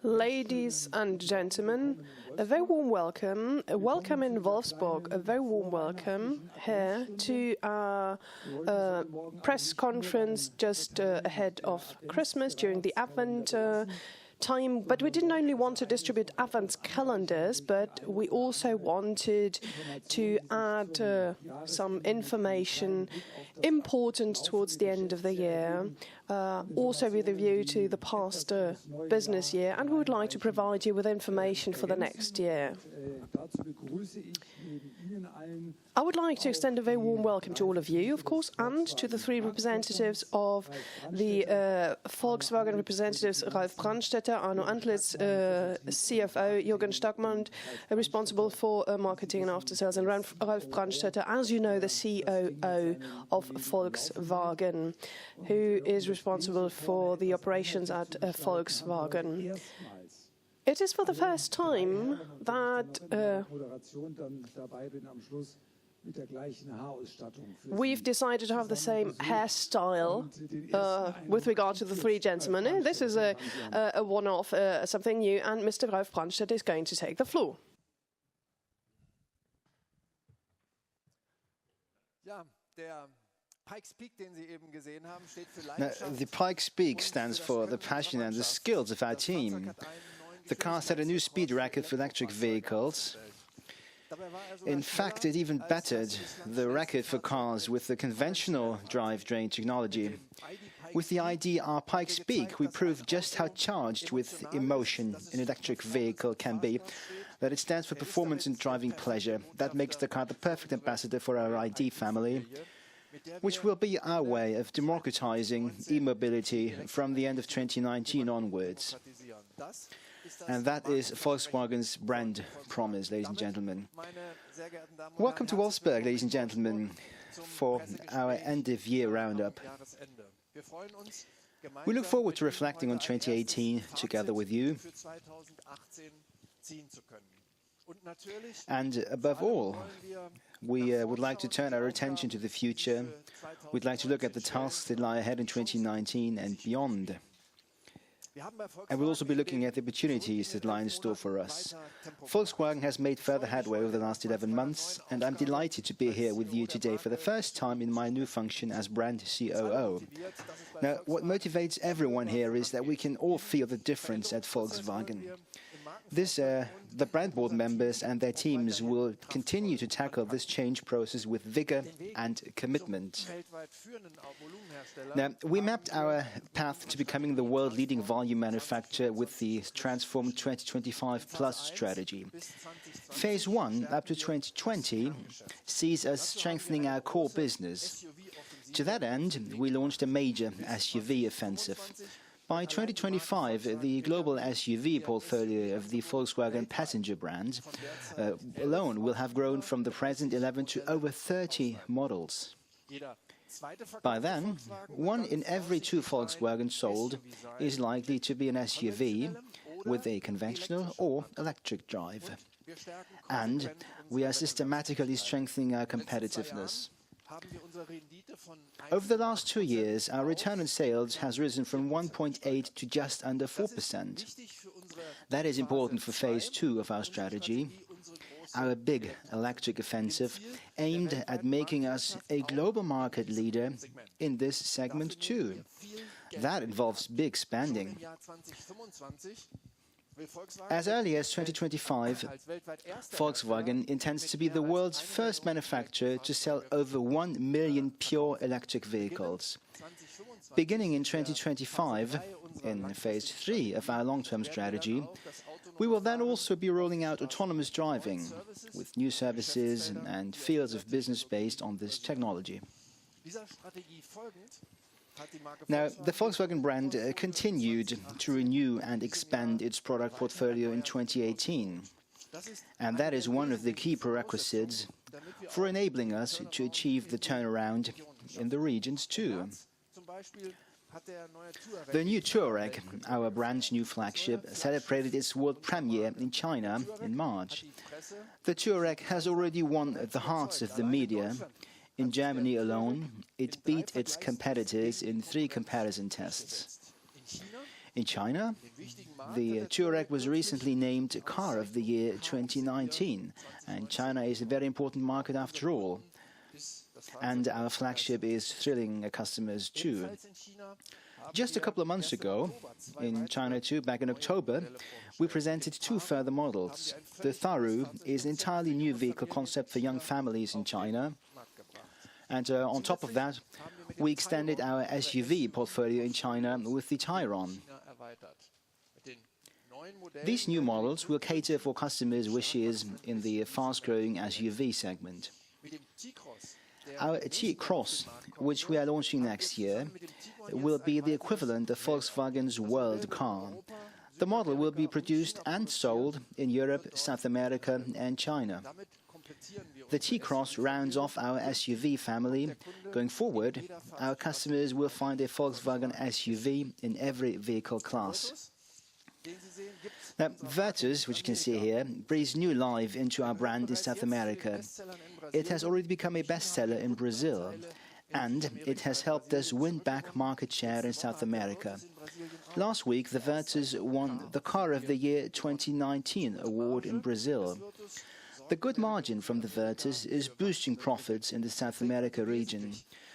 Ladies and gentlemen, a very warm welcome. A welcome in Wolfsburg, a very warm welcome here to our press conference just ahead of Christmas during the Advent time. But we didn't only want to distribute Advent calendars, but we also wanted to add some information important towards the end of the year, also with a view to the past business year, and we would like to provide you with information for the next year. I would like to extend a very warm welcome to all of you, of course, and to the three representatives of the Volkswagen representatives, Ralf Brandstätter, Arno Antlitz, CFO, Jürgen Stackmann, responsible for marketing and after sales, and Ralf Brandstätter, as you know, the COO of Volkswagen, who is responsible for the operations at Volkswagen. It is for the first time that we've decided to have the same hairstyle with regard to the three gentlemen. This is a one-off, something new, and Mr. Ralf Brandstätter is going to take the floor. Now, the Pikes Peak stands for the passion and the skills of our team. The car set a new speed record for electric vehicles. In fact, it even bettered the record for cars with the conventional drivetrain technology. With the ID R Pikes Peak, we proved just how charged with emotion an electric vehicle can be, that it stands for performance and driving pleasure. That makes the car the perfect ambassador for our ID family, which will be our way of democratizing e-mobility from the end of 2019 onwards. And that is Volkswagen's brand promise, ladies and gentlemen. Welcome to Wolfsburg, ladies and gentlemen, for our end-of-year roundup. We look forward to reflecting on 2018 together with you. And above all, we would like to turn our attention to the future. We'd like to look at the tasks that lie ahead in 2019 and beyond. And we'll also be looking at the opportunities that lie in store for us. Volkswagen has made further headway over the last 11 months, and I'm delighted to be here with you today for the first time in my new function as brand COO. Now, what motivates everyone here is that we can all feel the difference at Volkswagen. The brand board members and their teams will continue to tackle this change process with vigor and commitment. Now, we mapped our path to becoming the world-leading volume manufacturer with the Transform 2025 Plus strategy. Phase 1, up to 2020, sees us strengthening our core business. To that end, we launched a major SUV offensive. By 2025, the global SUV portfolio of the Volkswagen passenger brand alone will have grown from the present 11 to over 30 models. By then, 1 in every 2 Volkswagen sold is likely to be an SUV with a conventional or electric drive. And we are systematically strengthening our competitiveness. Over the last 2 years, our return on sales has risen from 1.8 to just under 4%. That is important for phase 2 of our strategy, our big electric offensive aimed at making us a global market leader in this segment too. That involves big spending. As early as 2025, Volkswagen intends to be the world's first manufacturer to sell over 1 million pure electric vehicles. Beginning in 2025, in phase 3 of our long-term strategy, we will then also be rolling out autonomous driving with new services and fields of business based on this technology. Now, the Volkswagen brand continued to renew and expand its product portfolio in 2018. And that is one of the key prerequisites for enabling us to achieve the turnaround in the regions too. The new Touareg, our brand new flagship, celebrated its world premiere in China in March. The Touareg has already won the hearts of the media In Germany alone, it beat its competitors in 3 comparison tests. In China, the Touareg was recently named Car of the Year 2019, and China is a very important market after all. And our flagship is thrilling customers too. Just a couple of months ago, in China too, back in October, we presented 2 further models. The Tharu is an entirely new vehicle concept for young families in China. And on top of that, we extended our SUV portfolio in China with the Tyron. These new models will cater for customers' wishes in the fast-growing SUV segment. Our T-Cross, which we are launching next year, will be the equivalent of Volkswagen's World Car. The model will be produced and sold in Europe, South America and China. The T-Cross rounds off our SUV family. Going forward, our customers will find a Volkswagen SUV in every vehicle class. Now, Virtus, which you can see here, breathes new life into our brand in South America. It has already become a bestseller in Brazil, and it has helped us win back market share in South America. Last week, the Virtus won the Car of the Year 2019 award in Brazil. The good margin from the Virtus is boosting profits in the South America region,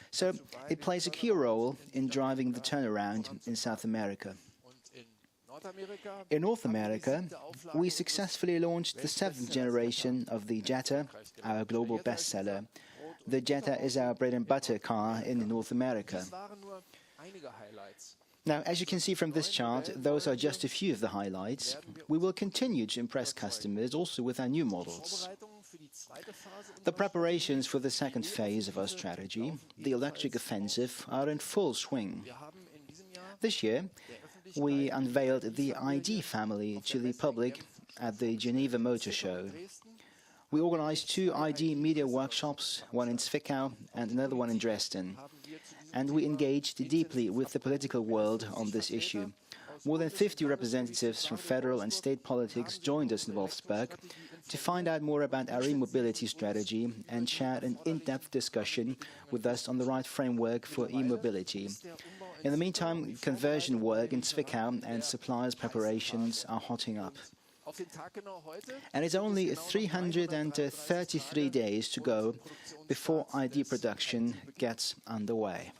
so it plays a key role in driving the turnaround in South America. In North America, we successfully launched the 7th generation of the Jetta, our global bestseller. The Jetta is our bread and butter car in North America. Now, as you can see from this chart, those are just a few of the highlights. We will continue to impress customers also with our new models. The preparations for the second phase of our strategy, the electric offensive, are in full swing. This year, we unveiled the ID family to the public at the Geneva Motor Show. We organized 2 ID media workshops, one in Zwickau and another one in Dresden. And we engaged deeply with the political world on this issue. More than 50 representatives from federal and state politics joined us in Wolfsburg to find out more about our e-mobility strategy and share an in-depth discussion with us on the right framework for e-mobility. In the meantime, conversion work in Zwickau and suppliers' preparations are hotting up. And it's only 333 days to go before ID production gets underway.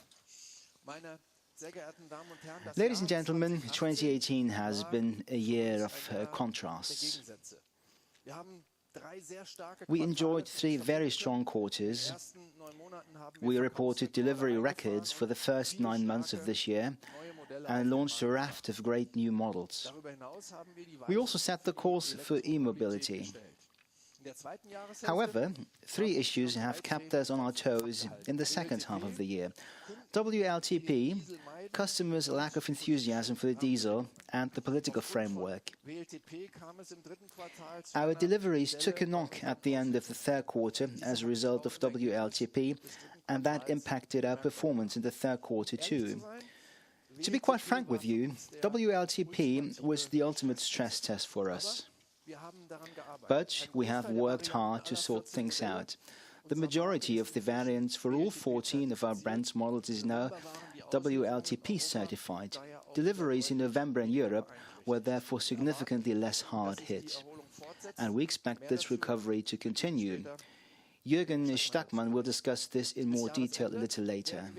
Ladies and gentlemen, 2018 has been a year of contrasts. We enjoyed 3 very strong quarters. We reported delivery records for the first 9 months of this year and launched a raft of great new models. We also set the course for e-mobility. However, 3 issues have kept us on our toes in the second half of the year. WLTP, customers' lack of enthusiasm for the diesel, and the political framework. Our deliveries took a knock at the end of the 3rd quarter as a result of WLTP, and that impacted our performance in the 3rd quarter too. To be quite frank with you, WLTP was the ultimate stress test for us. But we have worked hard to sort things out. The majority of the variants for all 14 of our brand's models is now WLTP certified. Deliveries in November in Europe were therefore significantly less hard hit. And we expect this recovery to continue. Jürgen Stackmann will discuss this in more detail a little later.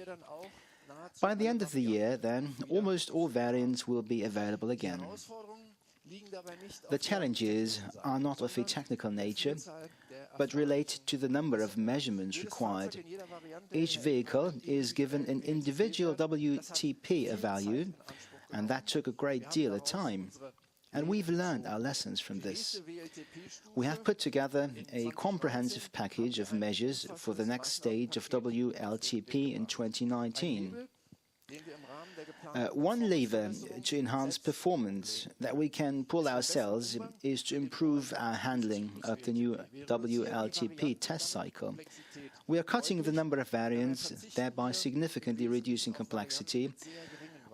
By the end of the year, then, almost all variants will be available again. The challenges are not of a technical nature, but relate to the number of measurements required. Each vehicle is given an individual WTP value, and that took a great deal of time. And we've learned our lessons from this. We have put together a comprehensive package of measures for the next stage of WLTP in 2019. One lever to enhance performance that we can pull ourselves is to improve our handling of the new WLTP test cycle. We are cutting the number of variants, thereby significantly reducing complexity.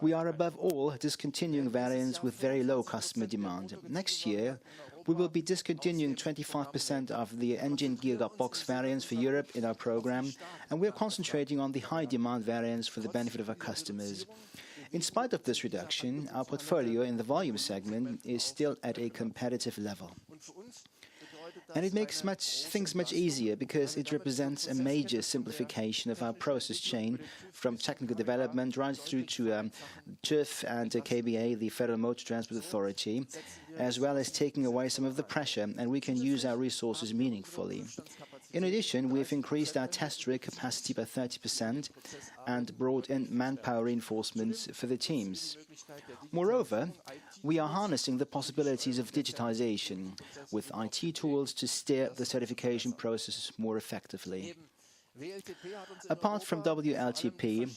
We are above all discontinuing variants with very low customer demand. Next year, We will be discontinuing 25% of the engine gearbox variants for Europe in our program, and we are concentrating on the high-demand variants for the benefit of our customers. In spite of this reduction, our portfolio in the volume segment is still at a competitive level. And it makes things much easier because it represents a major simplification of our process chain from technical development right through to TÜV and KBA, the Federal Motor Transport Authority, as well as taking away some of the pressure, and we can use our resources meaningfully. In addition, we have increased our test rig capacity by 30% and brought in manpower reinforcements for the teams. Moreover, we are harnessing the possibilities of digitization with IT tools to steer the certification process more effectively. Apart from WLTP,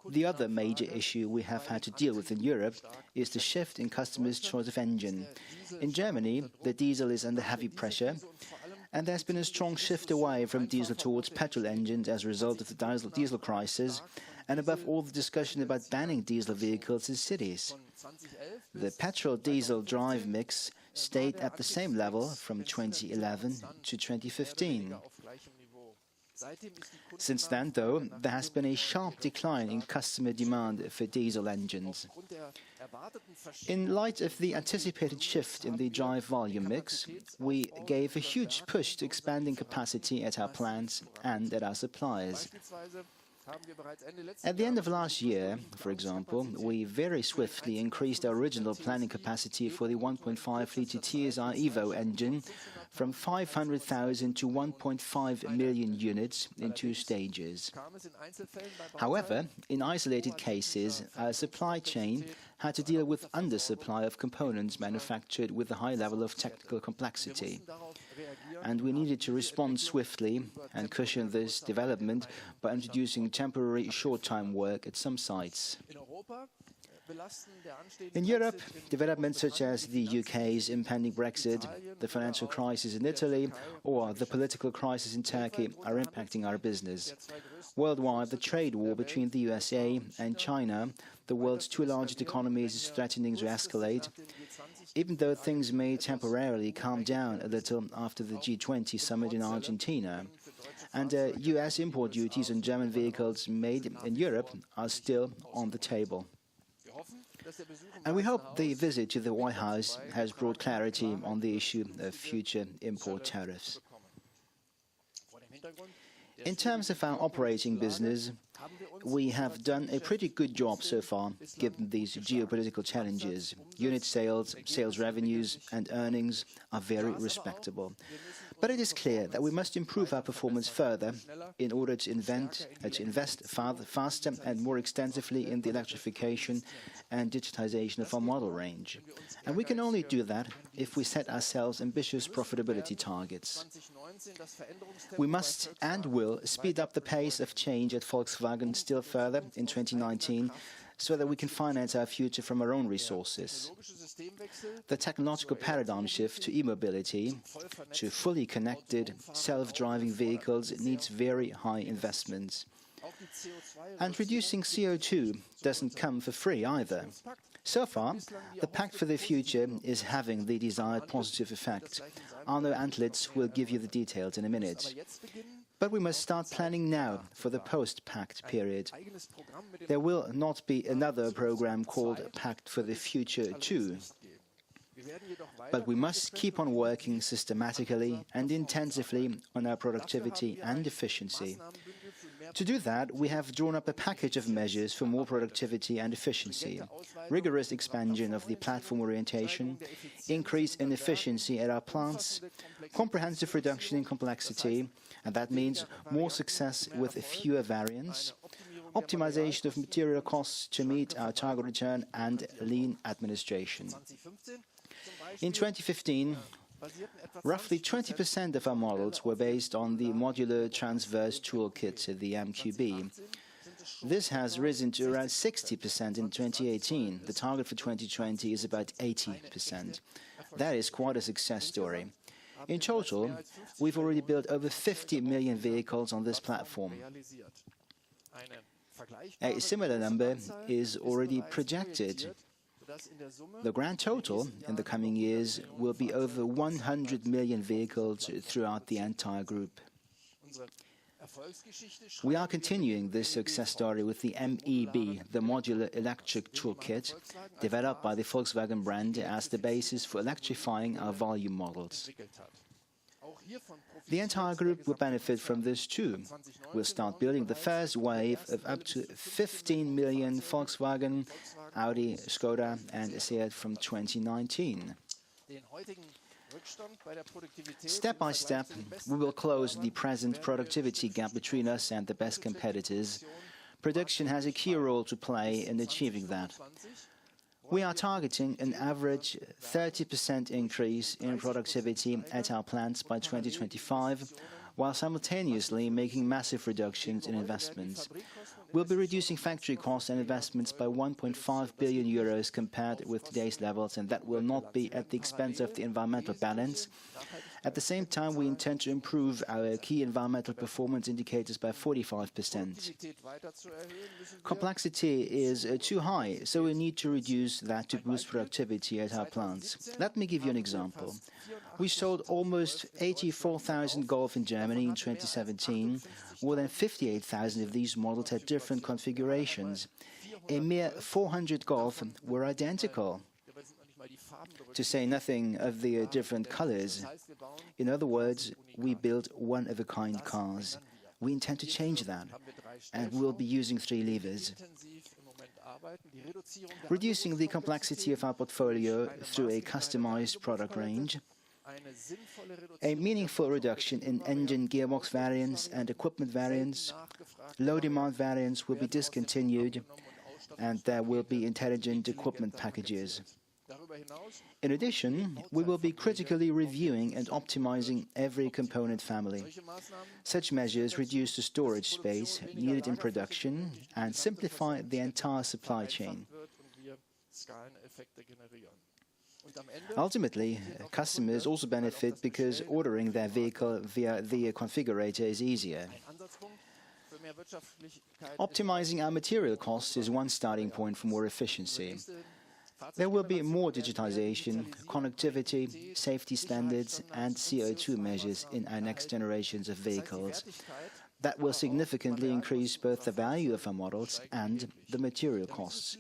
the other major issue we have had to deal with in Europe is the shift in customers' choice of engine. In Germany, the diesel is under heavy pressure, and there's been a strong shift away from diesel towards petrol engines as a result of the diesel crisis, and above all the discussion about banning diesel vehicles in cities. The petrol-diesel drive mix stayed at the same level from 2011 to 2015. Since then, though, there has been a sharp decline in customer demand for diesel engines. In light of the anticipated shift in the drive volume mix, we gave a huge push to expanding capacity at our plants and at our suppliers. At the end of last year, for example, we very swiftly increased our original planning capacity for the 1.5-litre TSI Evo engine from 500,000 to 1.5 million units in 2 stages. However, in isolated cases, our supply chain had to deal with undersupply of components manufactured with a high level of technical complexity. And we needed to respond swiftly and cushion this development by introducing temporary short-time work at some sites. In Europe, developments such as the UK's impending Brexit, the financial crisis in Italy, or the political crisis in Turkey are impacting our business. Worldwide, the trade war between the USA and China, the world's 2 largest economies, is threatening to escalate, even though things may temporarily calm down a little after the G20 summit in Argentina. And US import duties on German vehicles made in Europe are still on the table. And we hope the visit to the White House has brought clarity on the issue of future import tariffs. In terms of our operating business, we have done a pretty good job so far, given these geopolitical challenges. Unit sales, sales revenues, and earnings are very respectable. But it is clear that we must improve our performance further in order to invest faster and more extensively in the electrification and digitization of our model range. And we can only do that if we set ourselves ambitious profitability targets. We must and will speed up the pace of change at Volkswagen still further in 2019, so that we can finance our future from our own resources. The technological paradigm shift to e-mobility, to fully connected, self-driving vehicles needs very high investments. And reducing CO2 doesn't come for free either. So far, the Pact for the Future is having the desired positive effect. Arno Antlitz will give you the details in a minute. But we must start planning now for the post-Pact period. There will not be another program called Pact for the Future 2. But we must keep on working systematically and intensively on our productivity and efficiency. To do that, we have drawn up a package of measures for more productivity and efficiency, rigorous expansion of the platform orientation, increase in efficiency at our plants, comprehensive reduction in complexity, and that means more success with fewer variants, optimization of material costs to meet our target return, and lean administration. In 2015, roughly 20% of our models were based on the modular transverse toolkit, the MQB. This has risen to around 60% in 2018. The target for 2020 is about 80%. That is quite a success story. In total, we've already built over 50 million vehicles on this platform. A similar number is already projected. The grand total in the coming years will be over 100 million vehicles throughout the entire group. We are continuing this success story with the MEB, the Modular Electric Toolkit, developed by the Volkswagen brand as the basis for electrifying our volume models. The entire group will benefit from this too. We'll start building the first wave of up to 15 million Volkswagen, Audi, Skoda and Seat from 2019. Step by step, we will close the present productivity gap between us and the best competitors. Production has a key role to play in achieving that. We are targeting an average 30% increase in productivity at our plants by 2025, while simultaneously making massive reductions in investments. We'll be reducing factory costs and investments by 1.5 billion euros compared with today's levels, and that will not be at the expense of the environmental balance. At the same time, we intend to improve our key environmental performance indicators by 45%. Complexity is too high, so we need to reduce that to boost productivity at our plants. Let me give you an example. We sold almost 84,000 Golf in Germany in 2017. More than 58,000 of these models had different configurations. A mere 400 Golf were identical, to say nothing of the different colors. In other words, we build one-of-a-kind cars. We intend to change that, and we'll be using 3 levers. Reducing the complexity of our portfolio through a customized product range, a meaningful reduction in engine gearbox variants and equipment variants, low-demand variants will be discontinued, and there will be intelligent equipment packages. In addition, we will be critically reviewing and optimizing every component family. Such measures reduce the storage space needed in production and simplify the entire supply chain. Ultimately, customers also benefit because ordering their vehicle via the configurator is easier. Optimizing our material costs is one starting point for more efficiency. There will be more digitization, connectivity, safety standards and CO2 measures in our next generations of vehicles. That will significantly increase both the value of our models and the material costs.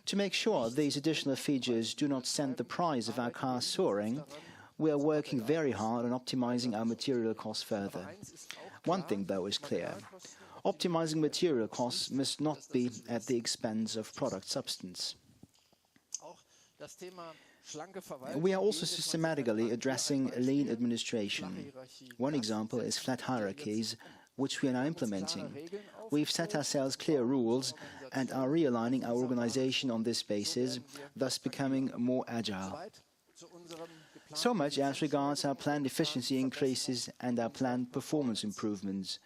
To make sure these additional features do not send the price of our cars soaring, we are working very hard on optimizing our material costs further. One thing, though, is clear. Optimizing material costs must not be at the expense of product substance. We are also systematically addressing lean administration. One example is flat hierarchies, which we are now implementing. We've set ourselves clear rules and are realigning our organization on this basis, thus becoming more agile. So much as regards our planned efficiency increases and our planned performance improvements.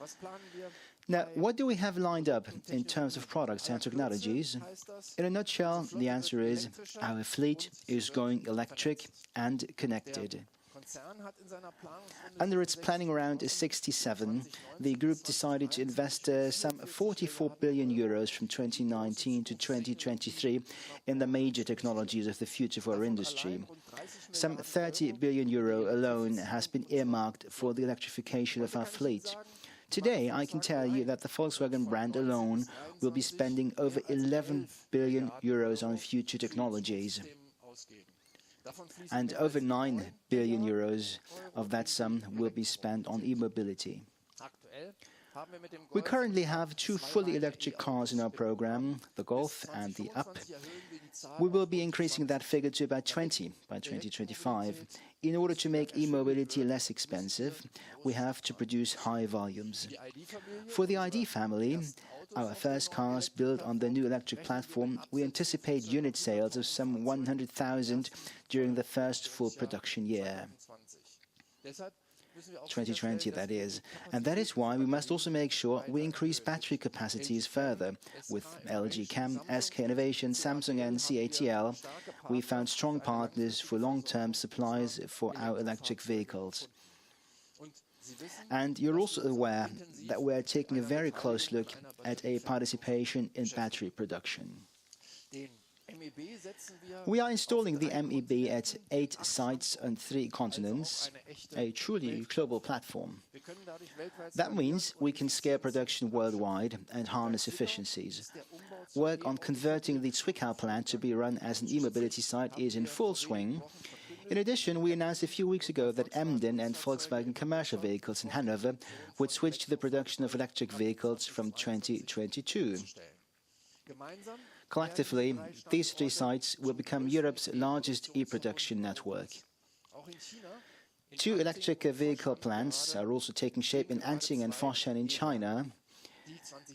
Now, what do we have lined up in terms of products and technologies? In a nutshell, the answer is our fleet is going electric and connected. Under its planning round 67, the group decided to invest some 44 billion euros from 2019 to 2023 in the major technologies of the future for our industry. Some 30 billion euro alone has been earmarked for the electrification of our fleet. Today, I can tell you that the Volkswagen brand alone will be spending over 11 billion euros on future technologies. And over 9 billion euros of that sum will be spent on e-mobility. We currently have 2 fully electric cars in our program, the Golf and the Up. We will be increasing that figure to about 20 by 2025. In order to make e-mobility less expensive, we have to produce high volumes. For the ID family, our first cars built on the new electric platform, we anticipate unit sales of some 100,000 during the first full production year. 2020, that is. And that is why we must also make sure we increase battery capacities further. With LG Chem, SK Innovation, Samsung and CATL, we found strong partners for long-term supplies for our electric vehicles. And you're also aware that we are taking a very close look at a participation in battery production. We are installing the MEB at 8 sites on 3 continents, a truly global platform. That means we can scale production worldwide and harness efficiencies. Work on converting the Zwickau plant to be run as an e-mobility site is in full swing. In addition, we announced a few weeks ago that Emden and Volkswagen commercial vehicles in Hanover would switch to the production of electric vehicles from 2022. Collectively, these 3 sites will become Europe's largest e-production network. 2 electric vehicle plants are also taking shape in Anting and Foshan in China,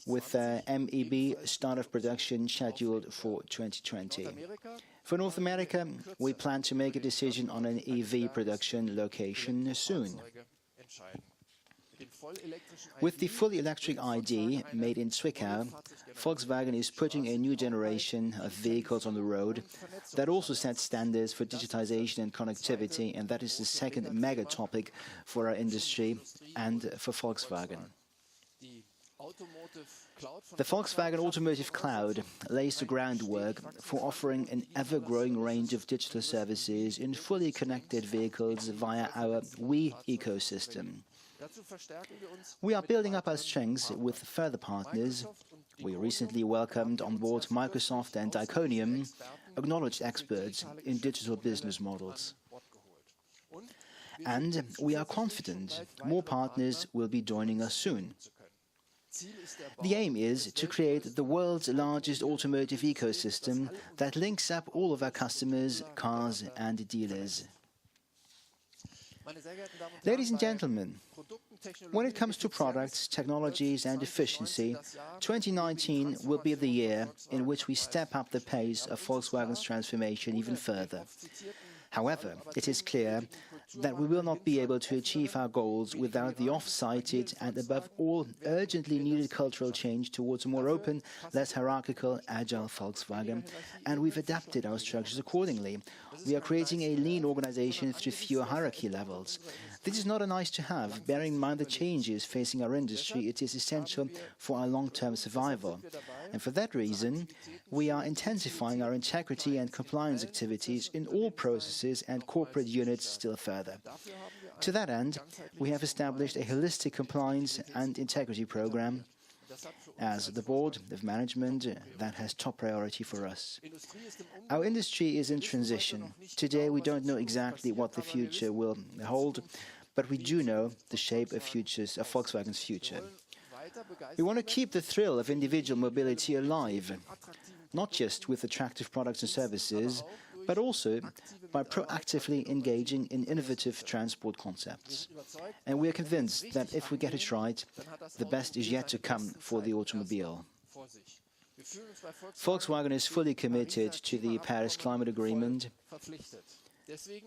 with MEB start of production scheduled for 2020. For North America, we plan to make a decision on an EV production location soon. With the fully electric ID made in Zwickau, Volkswagen is putting a new generation of vehicles on the road that also sets standards for digitization and connectivity, and that is the second mega topic for our industry and for Volkswagen. The Volkswagen Automotive Cloud lays the groundwork for offering an ever-growing range of digital services in fully connected vehicles via our WE ecosystem. We are building up our strengths with further partners. We recently welcomed on board Microsoft and Iconium, acknowledged experts in digital business models. And we are confident more partners will be joining us soon. The aim is to create the world's largest automotive ecosystem that links up all of our customers, cars and dealers. Ladies and gentlemen, when it comes to products, technologies and efficiency, 2019 will be the year in which we step up the pace of Volkswagen's transformation even further. However, it is clear that we will not be able to achieve our goals without the oft-cited and above all urgently needed cultural change towards a more open, less hierarchical, agile Volkswagen, and we've adapted our structures accordingly. We are creating a lean organization through fewer hierarchy levels. This is not a nice to have. Bearing in mind the changes facing our industry, it is essential for our long-term survival. And for that reason, we are intensifying our integrity and compliance activities in all processes and corporate units still further. To that end, we have established a holistic compliance and integrity program. As the board of management, that has top priority for us. Our industry is in transition. Today we don't know exactly what the future will hold, but we do know the shape of Volkswagen's future. We want to keep the thrill of individual mobility alive, not just with attractive products and services, but also by proactively engaging in innovative transport concepts. And we are convinced that if we get it right, the best is yet to come for the automobile. Volkswagen is fully committed to the Paris Climate Agreement,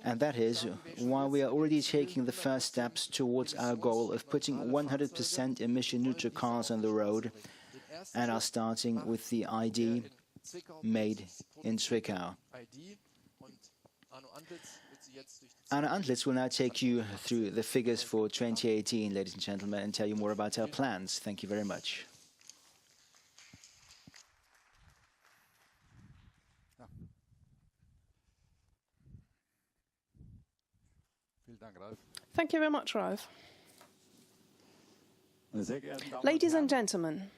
and that is why we are already taking the first steps towards our goal of putting 100% emission-neutral cars on the road, and are starting with the ID made in Zwickau. Arno Antlitz will now take you through the figures for 2018, ladies and gentlemen, and tell you more about our plans. Thank you very much. Thank you very much, Ralf. Ladies and gentlemen,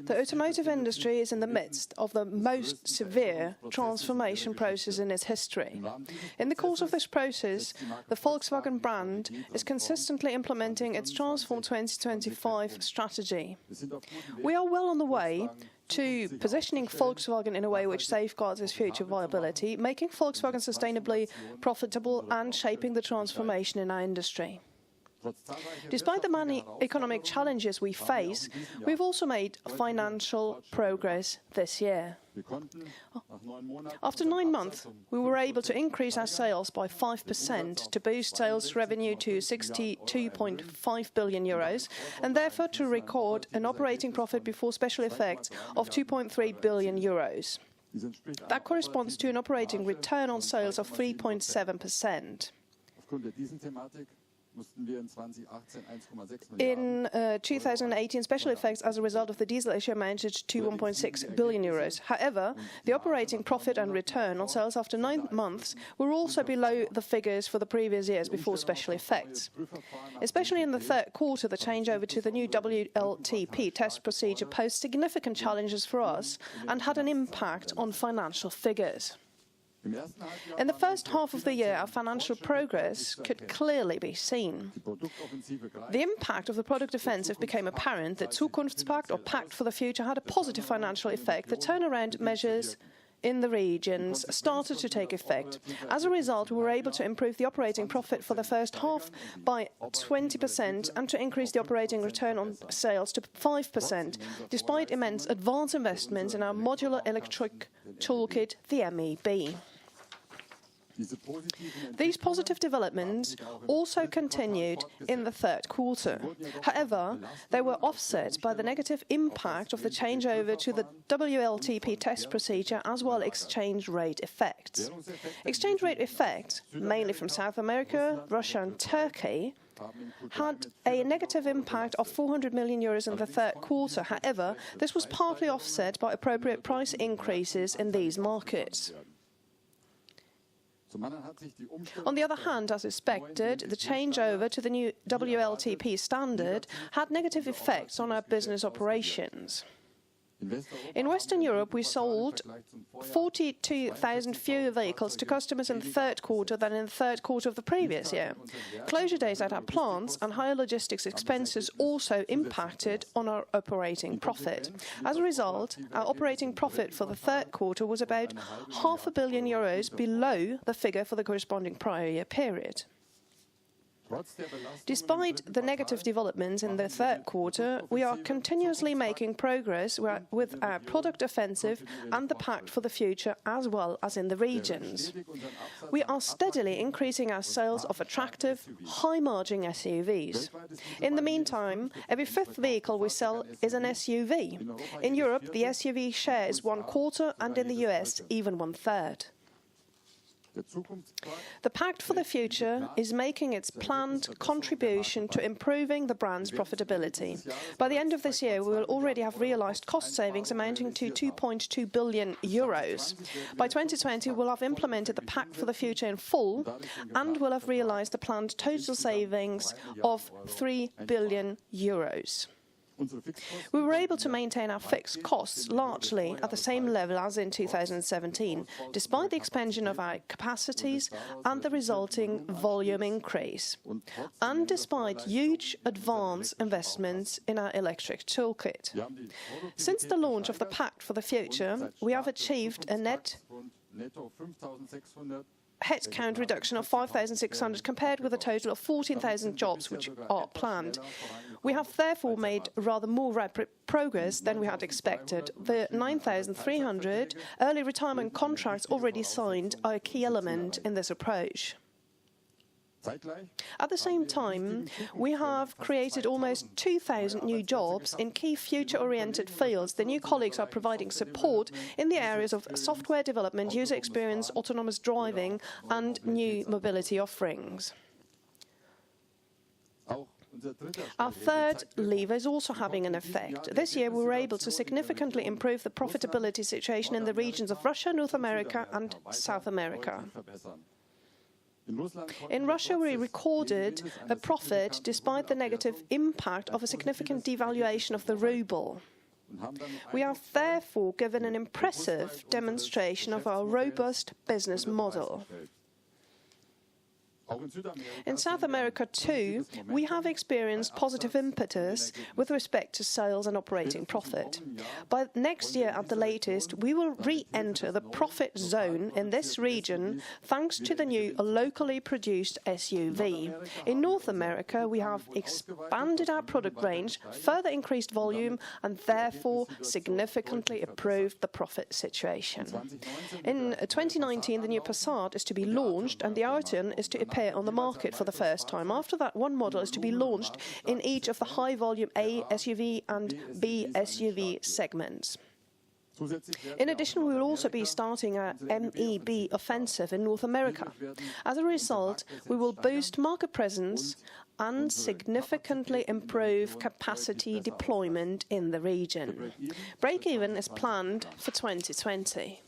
the automotive industry is in the midst of the most severe transformation process in its history. In the course of this process, the Volkswagen brand is consistently implementing its Transform 2025 strategy. We are well on the way to positioning Volkswagen in a way which safeguards its future viability, making Volkswagen sustainably profitable and shaping the transformation in our industry. Despite the many economic challenges we face, we've also made financial progress this year. After 9 months, we were able to increase our sales by 5% to boost sales revenue to 62.5 billion euros and therefore to record an operating profit before special effects of 2.3 billion euros. That corresponds to an operating return on sales of 3.7%. In 2018, special effects as a result of the diesel issue amounted to 1.6 billion euros. However, the operating profit and return on sales after 9 months were also below the figures for the previous years before special effects. Especially in the third quarter, the changeover to the new WLTP test procedure posed significant challenges for us and had an impact on financial figures. In the first half of the year, our financial progress could clearly be seen. The impact of the product offensive became apparent. The Zukunftspakt, or Pact for the Future, had a positive financial effect. The turnaround measures in the regions started to take effect. As a result, we were able to improve the operating profit for the first half by 20% and to increase the operating return on sales to 5%, despite immense advanced investments in our modular electric toolkit, the MEB. These positive developments also continued in the third quarter. However, they were offset by the negative impact of the changeover to the WLTP test procedure as well as exchange rate effects. Exchange rate effects, mainly from South America, Russia and Turkey, had a negative impact of 400 million euros in the third quarter. However, this was partly offset by appropriate price increases in these markets. On the other hand, as expected, the changeover to the new WLTP standard had negative effects on our business operations. In Western Europe, we sold 42,000 fewer vehicles to customers in the third quarter than in the third quarter of the previous year. Closure days at our plants and higher logistics expenses also impacted on our operating profit. As a result, our operating profit for the third quarter was about €500 million below the figure for the corresponding prior year period. Despite the negative developments in the third quarter, we are continuously making progress with our product offensive and the Pact for the Future, as well as in the regions. We are steadily increasing our sales of attractive, high-margin SUVs. In the meantime, every fifth vehicle we sell is an SUV. In Europe, the SUV share is 1/4, and in the US, even 1/3. The Pact for the Future is making its planned contribution to improving the brand's profitability. By the end of this year, we will already have realised cost savings amounting to €2.2 billion. By 2020, we will have implemented the Pact for the Future in full and will have realised the planned total savings of €3 billion. We were able to maintain our fixed costs largely at the same level as in 2017, despite the expansion of our capacities and the resulting volume increase, and despite huge advance investments in our electric toolkit. Since the launch of the Pact for the Future, we have achieved a net headcount reduction of 5,600 compared with a total of 14,000 jobs which are planned. We have therefore made rather more rapid progress than we had expected. The 9,300 early retirement contracts already signed are a key element in this approach. At the same time, we have created almost 2,000 new jobs in key future-oriented fields. The new colleagues are providing support in the areas of software development, user experience, autonomous driving, and new mobility offerings. Our third lever is also having an effect. This year, we were able to significantly improve the profitability situation in the regions of Russia, North America, and South America. In Russia, we recorded a profit despite the negative impact of a significant devaluation of the ruble. We have therefore given an impressive demonstration of our robust business model. In South America too, we have experienced positive impetus with respect to sales and operating profit. By next year at the latest, we will re-enter the profit zone in this region thanks to the new locally produced SUV. In North America, we have expanded our product range, further increased volume, and therefore significantly improved the profit situation. In 2019, the new Passat is to be launched and the Arteon is to appear on the market for the first time. After that, one model is to be launched in each of the high-volume A SUV and B SUV segments. In addition, we will also be starting our MEB offensive in North America. As a result, we will boost market presence and significantly improve capacity deployment in the region. Break-even is planned for 2020.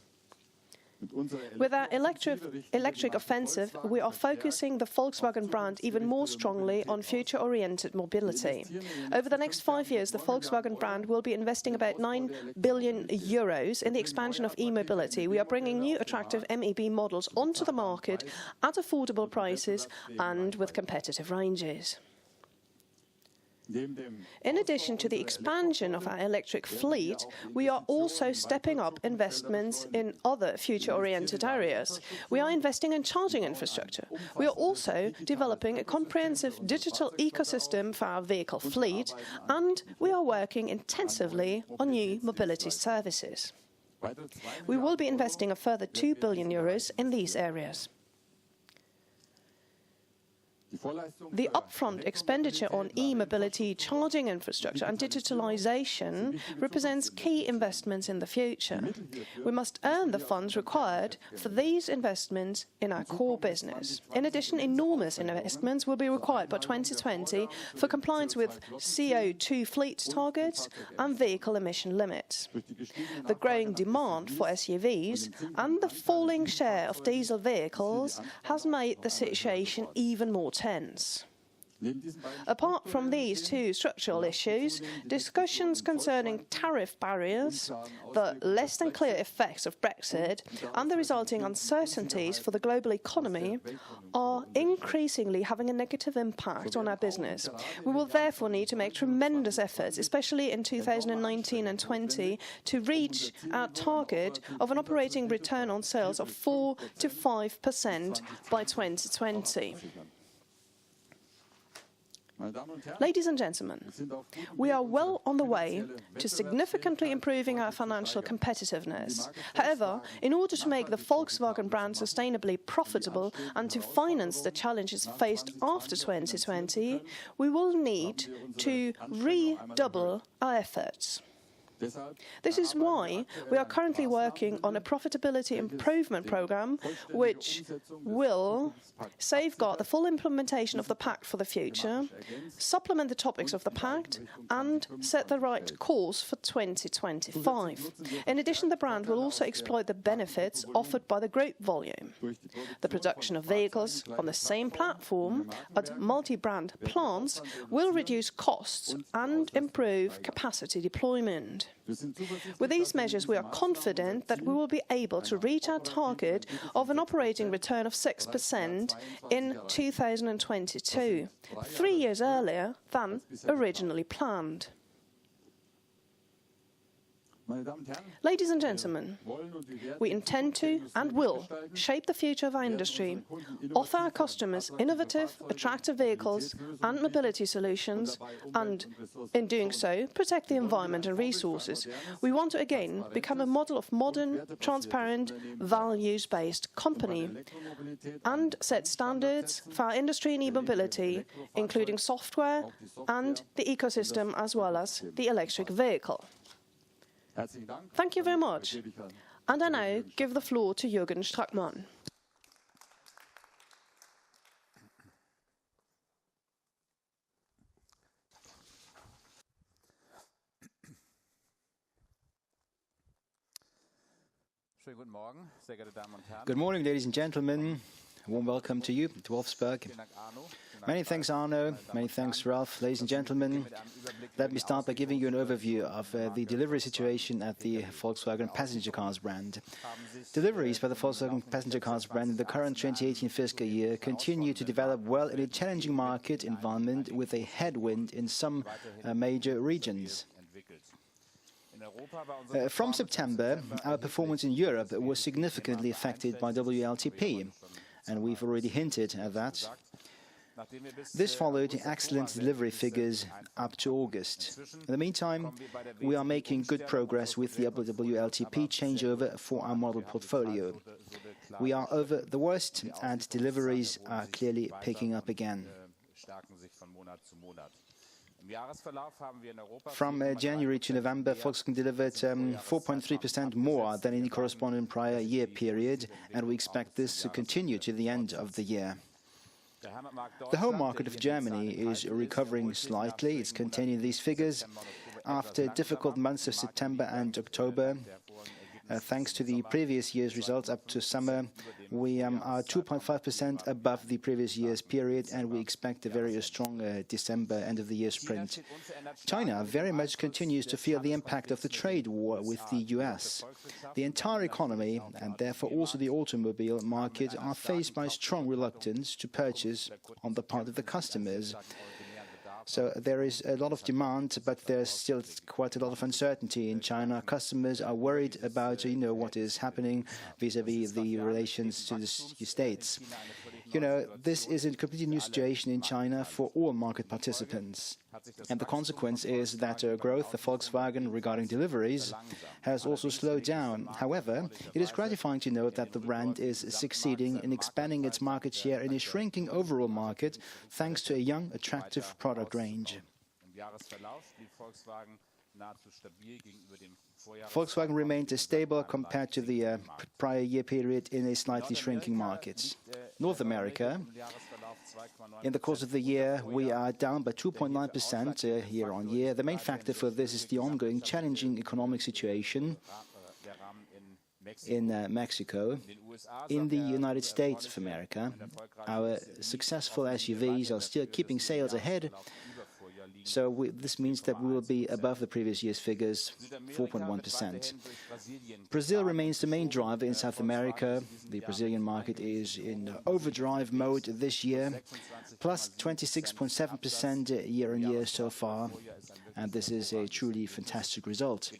With our electric offensive, we are focusing the Volkswagen brand even more strongly on future-oriented mobility. Over the next 5 years, the Volkswagen brand will be investing about 9 billion euros in the expansion of e-mobility. We are bringing new attractive MEB models onto the market at affordable prices and with competitive ranges. In addition to the expansion of our electric fleet, we are also stepping up investments in other future-oriented areas. We are investing in charging infrastructure. We are also developing a comprehensive digital ecosystem for our vehicle fleet, and we are working intensively on new mobility services. We will be investing a further 2 billion euros in these areas. The upfront expenditure on e-mobility, charging infrastructure and digitalization represents key investments in the future. We must earn the funds required for these investments in our core business. In addition, enormous investments will be required by 2020 for compliance with CO2 fleet targets and vehicle emission limits. The growing demand for SUVs and the falling share of diesel vehicles has made the situation even more tense. Apart from these two structural issues, discussions concerning tariff barriers, the less than clear effects of Brexit, and the resulting uncertainties for the global economy are increasingly having a negative impact on our business. We will therefore need to make tremendous efforts, especially in 2019 and 2020, to reach our target of an operating return on sales of 4 to 5% by 2020. Ladies and gentlemen, we are well on the way to significantly improving our financial competitiveness. However, in order to make the Volkswagen brand sustainably profitable and to finance the challenges faced after 2020, we will need to redouble our efforts. This is why we are currently working on a profitability improvement program which will safeguard the full implementation of the Pact for the Future, supplement the topics of the Pact, and set the right course for 2025. In addition, the brand will also exploit the benefits offered by the group volume. The production of vehicles on the same platform at multi-brand plants will reduce costs and improve capacity deployment. With these measures, we are confident that we will be able to reach our target of an operating return of 6% in 2022, 3 years earlier than originally planned. Ladies and gentlemen, we intend to and will shape the future of our industry, offer our customers innovative, attractive vehicles and mobility solutions, and, in doing so, protect the environment and resources. We want to again become a model of modern, transparent, values-based company and set standards for our industry and e-mobility, including software and the ecosystem as well as the electric vehicle. Thank you very much. And I now give the floor to Jürgen Strackmann. Good morning, ladies and gentlemen. A warm welcome to you, to Wolfsburg. Many thanks, Arno. Many thanks, Ralf. Ladies and gentlemen, let me start by giving you an overview of the delivery situation at the Volkswagen passenger cars brand. Deliveries by the Volkswagen passenger cars brand in the current 2018 fiscal year continue to develop well in a challenging market environment with a headwind in some major regions. From September, our performance in Europe was significantly affected by WLTP, and we've already hinted at that. This followed excellent delivery figures up to August. In the meantime, we are making good progress with the WLTP changeover for our model portfolio. We are over the worst, and deliveries are clearly picking up again. From January to November, Volkswagen delivered 4.3% more than in the corresponding prior year period, and we expect this to continue to the end of the year. The home market of Germany is recovering slightly. It's containing these figures after difficult months of September and October. Thanks to the previous year's results up to summer, we are 2.5% above the previous year's period, and we expect a very strong December end of the year sprint. China very much continues to feel the impact of the trade war with the US. The entire economy, and therefore also the automobile market, are faced by strong reluctance to purchase on the part of the customers. So there is a lot of demand, but there's still quite a lot of uncertainty in China. Customers are worried about, what is happening vis-à-vis the relations to the states. This is a completely new situation in China for all market participants. And the consequence is that growth of Volkswagen regarding deliveries has also slowed down. However, it is gratifying to note that the brand is succeeding in expanding its market share in a shrinking overall market thanks to a young, attractive product range. Volkswagen remained stable compared to the prior year period in a slightly shrinking market. North America, in the course of the year, we are down by 2.9% year on year. The main factor for this is the ongoing challenging economic situation in Mexico. In the United States of America, our successful SUVs are still keeping sales ahead. So this means that we will be above the previous year's figures, 4.1%. Brazil remains the main driver in South America. The Brazilian market is in overdrive mode this year, plus 26.7% year on year so far. And this is a truly fantastic result.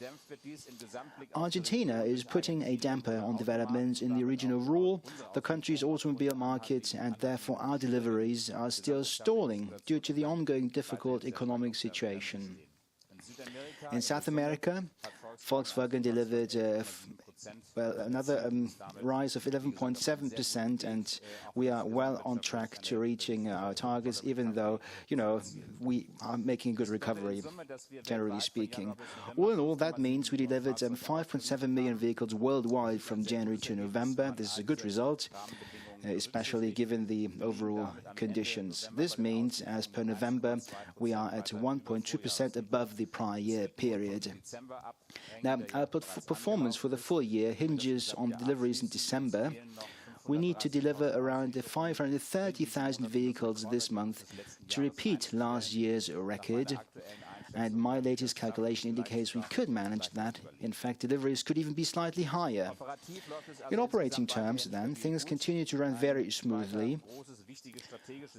Argentina is putting a damper on developments in the region overall, the country's automobile market, and therefore our deliveries are still stalling due to the ongoing difficult economic situation. In South America, Volkswagen delivered another rise of 11.7%, and we are well on track to reaching our targets, even though, we are making a good recovery, generally speaking. All in all, that means we delivered 5.7 million vehicles worldwide from January to November. This is a good result, especially given the overall conditions. This means, as per November, we are at 1.2% above the prior year period. Now, our performance for the full year hinges on deliveries in December. We need to deliver around 530,000 vehicles this month to repeat last year's record. And my latest calculation indicates we could manage that. In fact, deliveries could even be slightly higher. In operating terms, then, things continue to run very smoothly.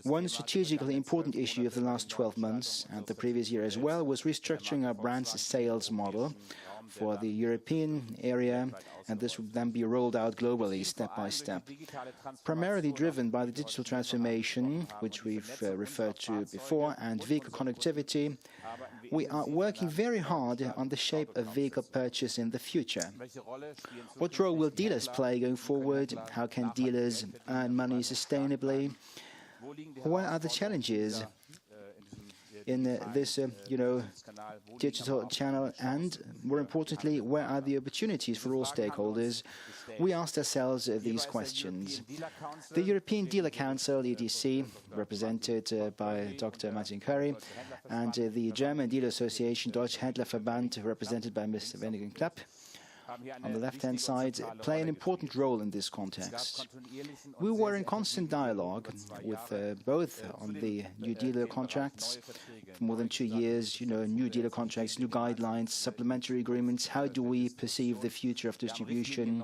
One strategically important issue of the last 12 months, and the previous year as well, was restructuring our brand's sales model for the European area, and this would then be rolled out globally, step by step. Primarily driven by the digital transformation, which we've referred to before, and vehicle connectivity, we are working very hard on the shape of vehicle purchase in the future. What role will dealers play going forward? How can dealers earn money sustainably? Where are the challenges in this, digital channel? And more importantly, where are the opportunities for all stakeholders? We asked ourselves these questions. The European Dealer Council, EDC, represented by Dr. Martin Curry, and the German Dealer Association, Deutsche Händlerverband, represented by Mr. Wennigen Klapp, on the left-hand side, play an important role in this context. We were in constant dialogue with both on the new dealer contracts for more than 2 years, new dealer contracts, new guidelines, supplementary agreements. How do we perceive the future of distribution?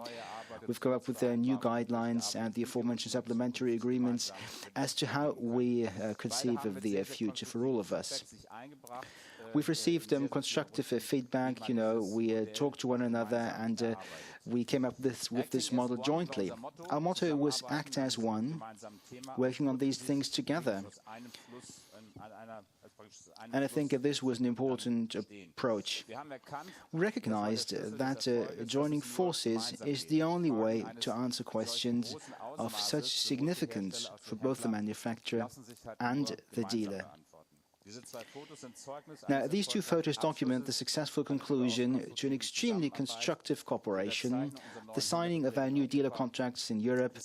We've come up with new guidelines and the aforementioned supplementary agreements as to how we conceive of the future for all of us. We've received constructive feedback, we talked to one another, and we came up with this model jointly. Our motto was act as one, working on these things together. And I think this was an important approach. We recognized that joining forces is the only way to answer questions of such significance for both the manufacturer and the dealer. Now, these two photos document the successful conclusion to an extremely constructive cooperation, the signing of our new dealer contracts in Europe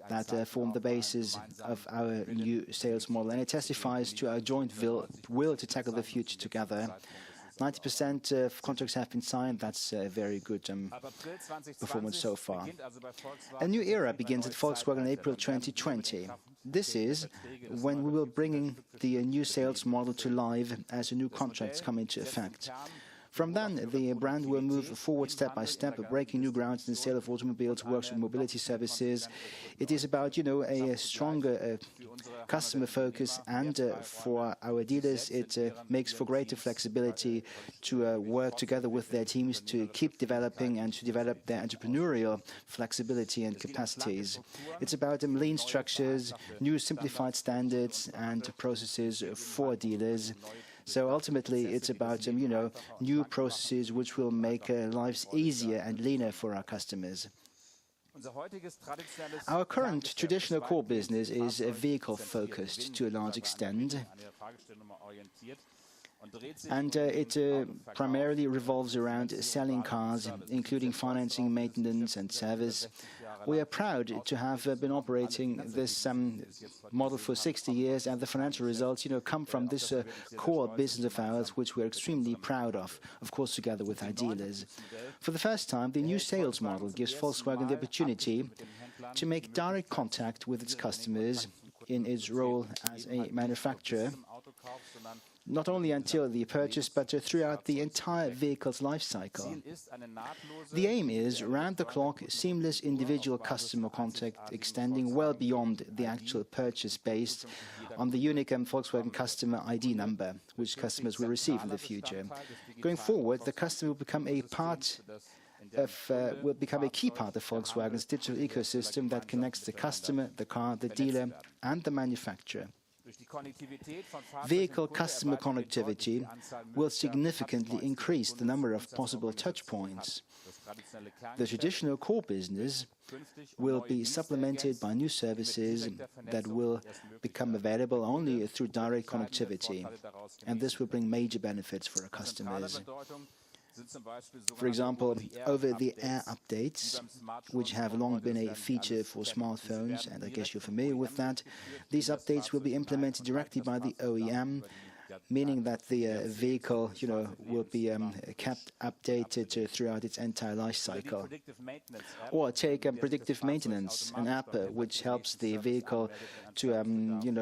that form the basis of our new sales model, and it testifies to our joint will to tackle the future together. 90% of contracts have been signed. That's a very good performance so far. A new era begins at Volkswagen in April 2020. This is when we will bring the new sales model to life as the new contracts come into effect. From then, the brand will move forward step by step, breaking new grounds in the sale of automobiles, works with mobility services. It is about, a stronger customer focus, and for our dealers, it makes for greater flexibility to work together with their teams to keep developing and to develop their entrepreneurial flexibility and capacities. It's about lean structures, new simplified standards and processes for dealers. So ultimately, it's about new processes which will make lives easier and leaner for our customers. Our current traditional core business is vehicle-focused to a large extent, and it primarily revolves around selling cars, including financing, maintenance and service. We are proud to have been operating this model for 60 years, and the financial results come from this core business of ours, which we're extremely proud of course, together with our dealers. For the first time, the new sales model gives Volkswagen the opportunity to make direct contact with its customers in its role as a manufacturer, not only until the purchase, but throughout the entire vehicle's life cycle. The aim is round-the-clock, seamless individual customer contact extending well beyond the actual purchase based on the unique Volkswagen customer ID number, which customers will receive in the future. Going forward, the customer will become a key part of Volkswagen's digital ecosystem that connects the customer, the car, the dealer, and the manufacturer. Vehicle customer connectivity will significantly increase the number of possible touchpoints. The traditional core business will be supplemented by new services that will become available only through direct connectivity, and this will bring major benefits for our customers. For example, over-the-air updates, which have long been a feature for smartphones, and I guess you're familiar with that. These updates will be implemented directly by the OEM, meaning that the vehicle, will be kept updated throughout its entire life cycle. Or take predictive maintenance, an app which helps the vehicle to,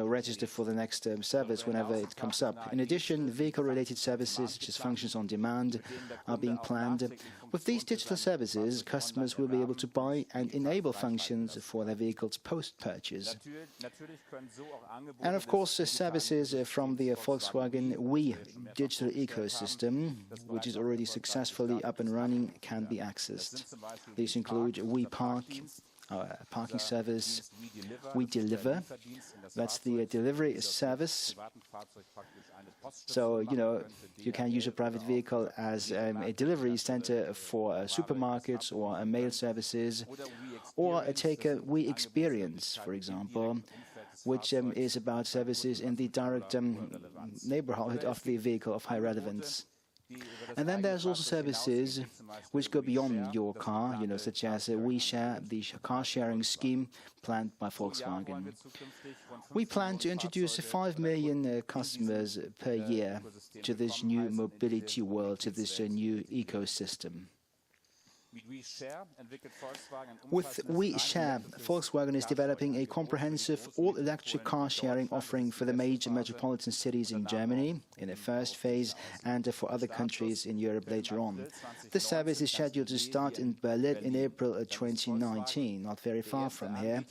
register for the next service whenever it comes up. In addition, vehicle-related services such as functions on demand are being planned. With these digital services, customers will be able to buy and enable functions for their vehicles post-purchase. And of course, services from the Volkswagen We digital ecosystem, which is already successfully up and running, can be accessed. These include We Park, our parking service, We Deliver, that's the delivery service. So, you can use a private vehicle as a delivery center for supermarkets or mail services, or take a We Experience, for example, which is about services in the direct neighborhood of the vehicle of high relevance. And then there's also services which go beyond your car, such as We Share, the car-sharing scheme planned by Volkswagen. We plan to introduce 5 million customers per year to this new mobility world, to this new ecosystem. With We Share, Volkswagen is developing a comprehensive all-electric car-sharing offering for the major metropolitan cities in Germany in a first phase, and for other countries in Europe later on. This service is scheduled to start in Berlin in April 2019, not very far from here,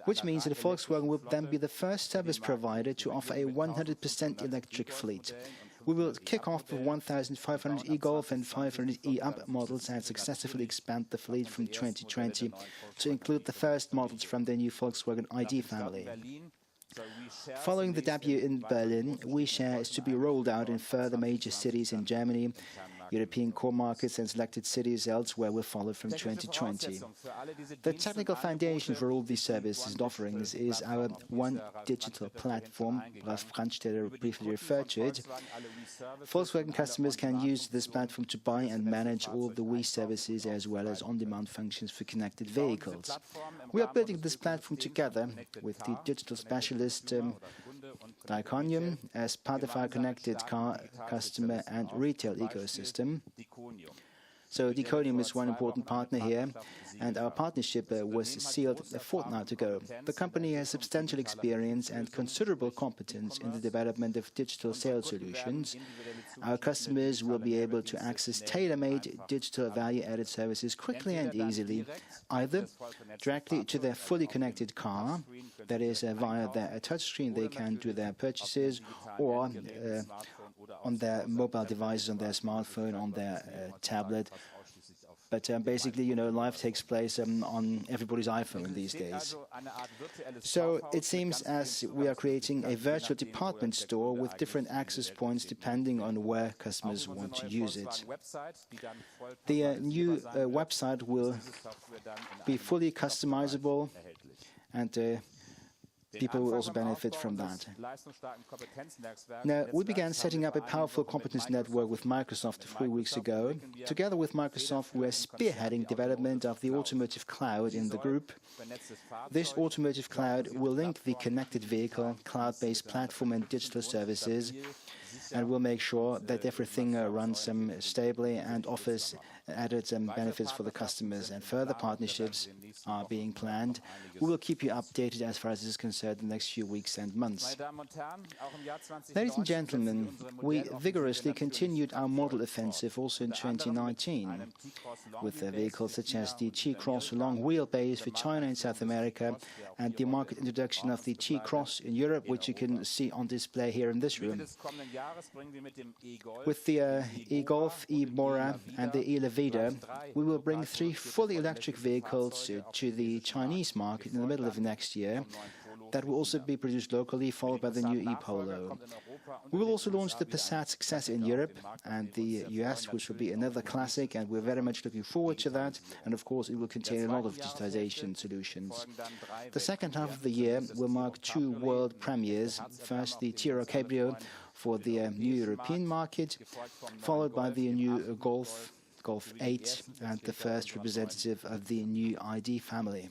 which means that Volkswagen will then be the first service provider to offer a 100% electric fleet. We will kick off with 1,500 e-Golf and 500 e-Up models and successfully expand the fleet from 2020 to include the first models from the new Volkswagen ID family. Following the debut in Berlin, We Share is to be rolled out in further major cities in Germany. European core markets and selected cities elsewhere will follow from 2020. The technical foundation for all these services and offerings is our one digital platform. Ralf Brandstätter briefly referred to it. Volkswagen customers can use this platform to buy and manage all the WE services as well as on-demand functions for connected vehicles. We are building this platform together with the digital specialist Diconium as part of our connected car, customer and retail ecosystem. So Diconium is one important partner here, and our partnership was sealed a fortnight ago. The company has substantial experience and considerable competence in the development of digital sales solutions. Our customers will be able to access tailor-made digital value-added services quickly and easily, either directly to their fully connected car, that is, via their touchscreen they can do their purchases, or on their mobile devices, on their smartphone, on their tablet. But basically, you know, life takes place on everybody's iPhone these days. So it seems as we are creating a virtual department store with different access points depending on where customers want to use it. The new website will be fully customizable, and people will also benefit from that. Now, we began setting up a powerful competence network with Microsoft 3 weeks ago. Together with Microsoft, we are spearheading development of the automotive cloud in the group. This automotive cloud will link the connected vehicle, cloud-based platform and digital services, and will make sure that everything runs stably and offers added benefits for the customers. And further partnerships are being planned. We will keep you updated as far as this is concerned in the next few weeks and months. Ladies and gentlemen, we vigorously continued our model offensive also in 2019 with vehicles such as the G-Cross long wheelbase for China and South America, and the market introduction of the G-Cross in Europe, which you can see on display here in this room. With the e-Golf, e-Bora and the e-Levida, we will bring 3 fully electric vehicles to the Chinese market in the middle of next year. That will also be produced locally, followed by the new e-Polo. We will also launch the Passat Success in Europe and the US, which will be another classic, and we're very much looking forward to that. And of course, it will contain a lot of digitization solutions. The second half of the year will mark 2 world premieres. First, the Tiro Cabrio for the new European market, followed by the new Golf 8, and the first representative of the new ID family.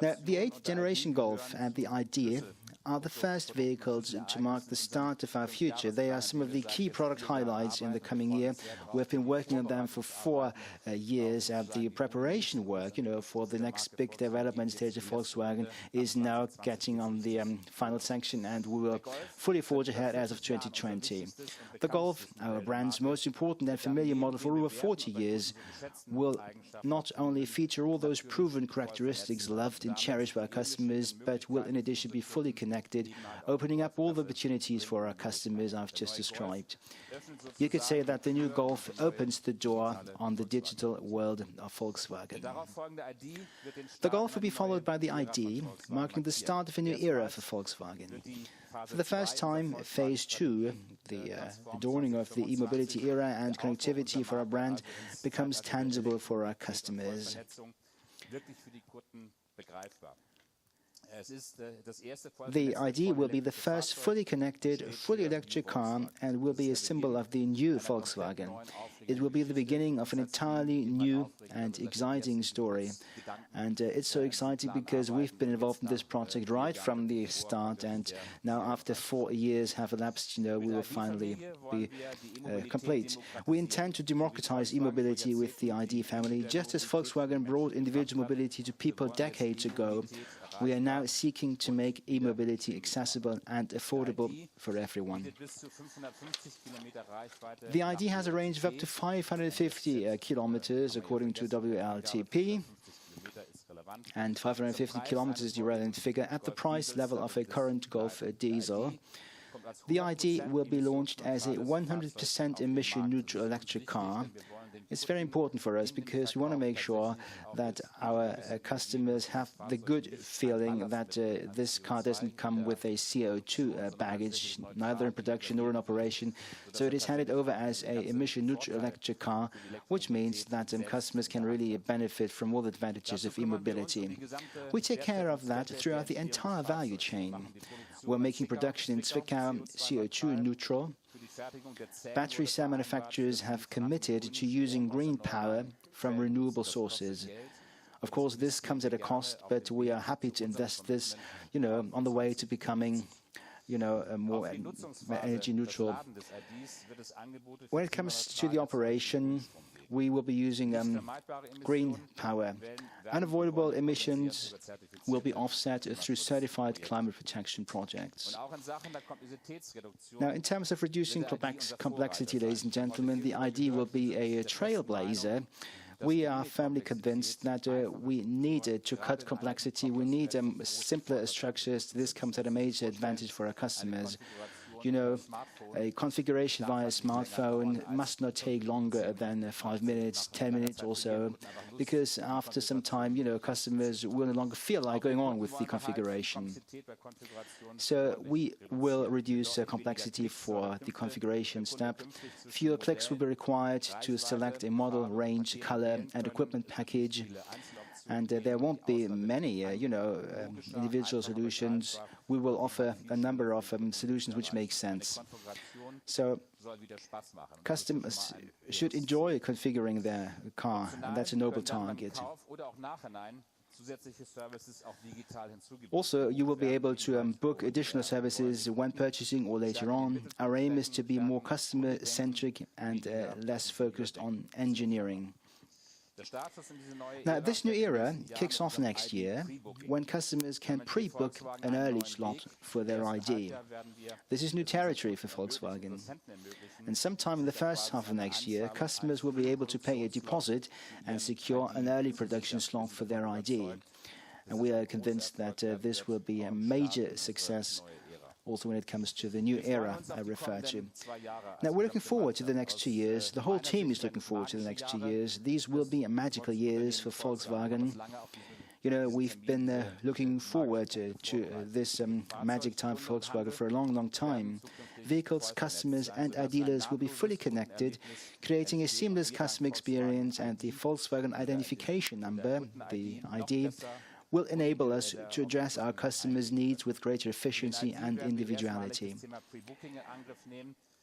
Now, the 8th generation Golf and the ID are the first vehicles to mark the start of our future. They are some of the key product highlights in the coming year. We have been working on them for 4 years, and the preparation work, you know, for the next big development stage of Volkswagen is now getting on the final section, and we will fully forge ahead as of 2020. The Golf, our brand's most important and familiar model for over 40 years, will not only feature all those proven characteristics loved and cherished by our customers, but will in addition be fully connected, opening up all the opportunities for our customers I've just described. You could say that the new Golf opens the door on the digital world of Volkswagen. The Golf will be followed by the ID, marking the start of a new era for Volkswagen. For the first time, Phase 2, the dawning of the e-mobility era and connectivity for our brand, becomes tangible for our customers. The ID will be the first fully connected, fully electric car and will be a symbol of the new Volkswagen. It will be the beginning of an entirely new and exciting story. And it's so exciting because we've been involved in this project right from the start, and now after 4 years have elapsed, you know, we will finally be complete. We intend to democratize e-mobility with the ID family. Just as Volkswagen brought individual mobility to people decades ago, we are now seeking to make e-mobility accessible and affordable for everyone. The ID has a range of up to 550 kilometers according to WLTP, and 550 kilometers is the relevant figure at the price level of a current Golf diesel. The ID will be launched as a 100% emission-neutral electric car. It's very important for us because we want to make sure that our customers have the good feeling that this car doesn't come with a CO2 baggage, neither in production nor in operation. So it is handed over as a emission-neutral electric car, which means that customers can really benefit from all the advantages of e-mobility. We take care of that throughout the entire value chain. We're making production in Zwickau CO2 neutral. Battery cell manufacturers have committed to using green power from renewable sources. Of course, this comes at a cost, but we are happy to invest this, on the way to becoming, more energy neutral. When it comes to the operation, we will be using green power. Unavoidable emissions will be offset through certified climate protection projects. Now, in terms of reducing complexity, ladies and gentlemen, the ID will be a trailblazer. We are firmly convinced that we need to cut complexity. We need simpler structures. This comes at a major advantage for our customers. A configuration via smartphone must not take longer than 5 minutes, 10 minutes or so, because after some time, customers will no longer feel like going on with the configuration. So we will reduce complexity for the configuration step. Fewer clicks will be required to select a model, range, color, and equipment package. And there won't be many, individual solutions. We will offer a number of solutions which make sense. So customers should enjoy configuring their car, and that's a noble target. Also, you will be able to book additional services when purchasing or later on. Our aim is to be more customer-centric and less focused on engineering. Now, this new era kicks off next year when customers can pre-book an early slot for their ID. This is new territory for Volkswagen. And sometime in the first half of next year, customers will be able to pay a deposit and secure an early production slot for their ID. And we are convinced that this will be a major success also when it comes to the new era I refer to. Now, we're looking forward to the next 2 years. The whole team is looking forward to the next 2 years. These will be magical years for Volkswagen. We've been looking forward to this magic time for Volkswagen for a long, long time. Vehicles, customers, and our dealers will be fully connected, creating a seamless customer experience, and the Volkswagen identification number, the ID, will enable us to address our customers' needs with greater efficiency and individuality.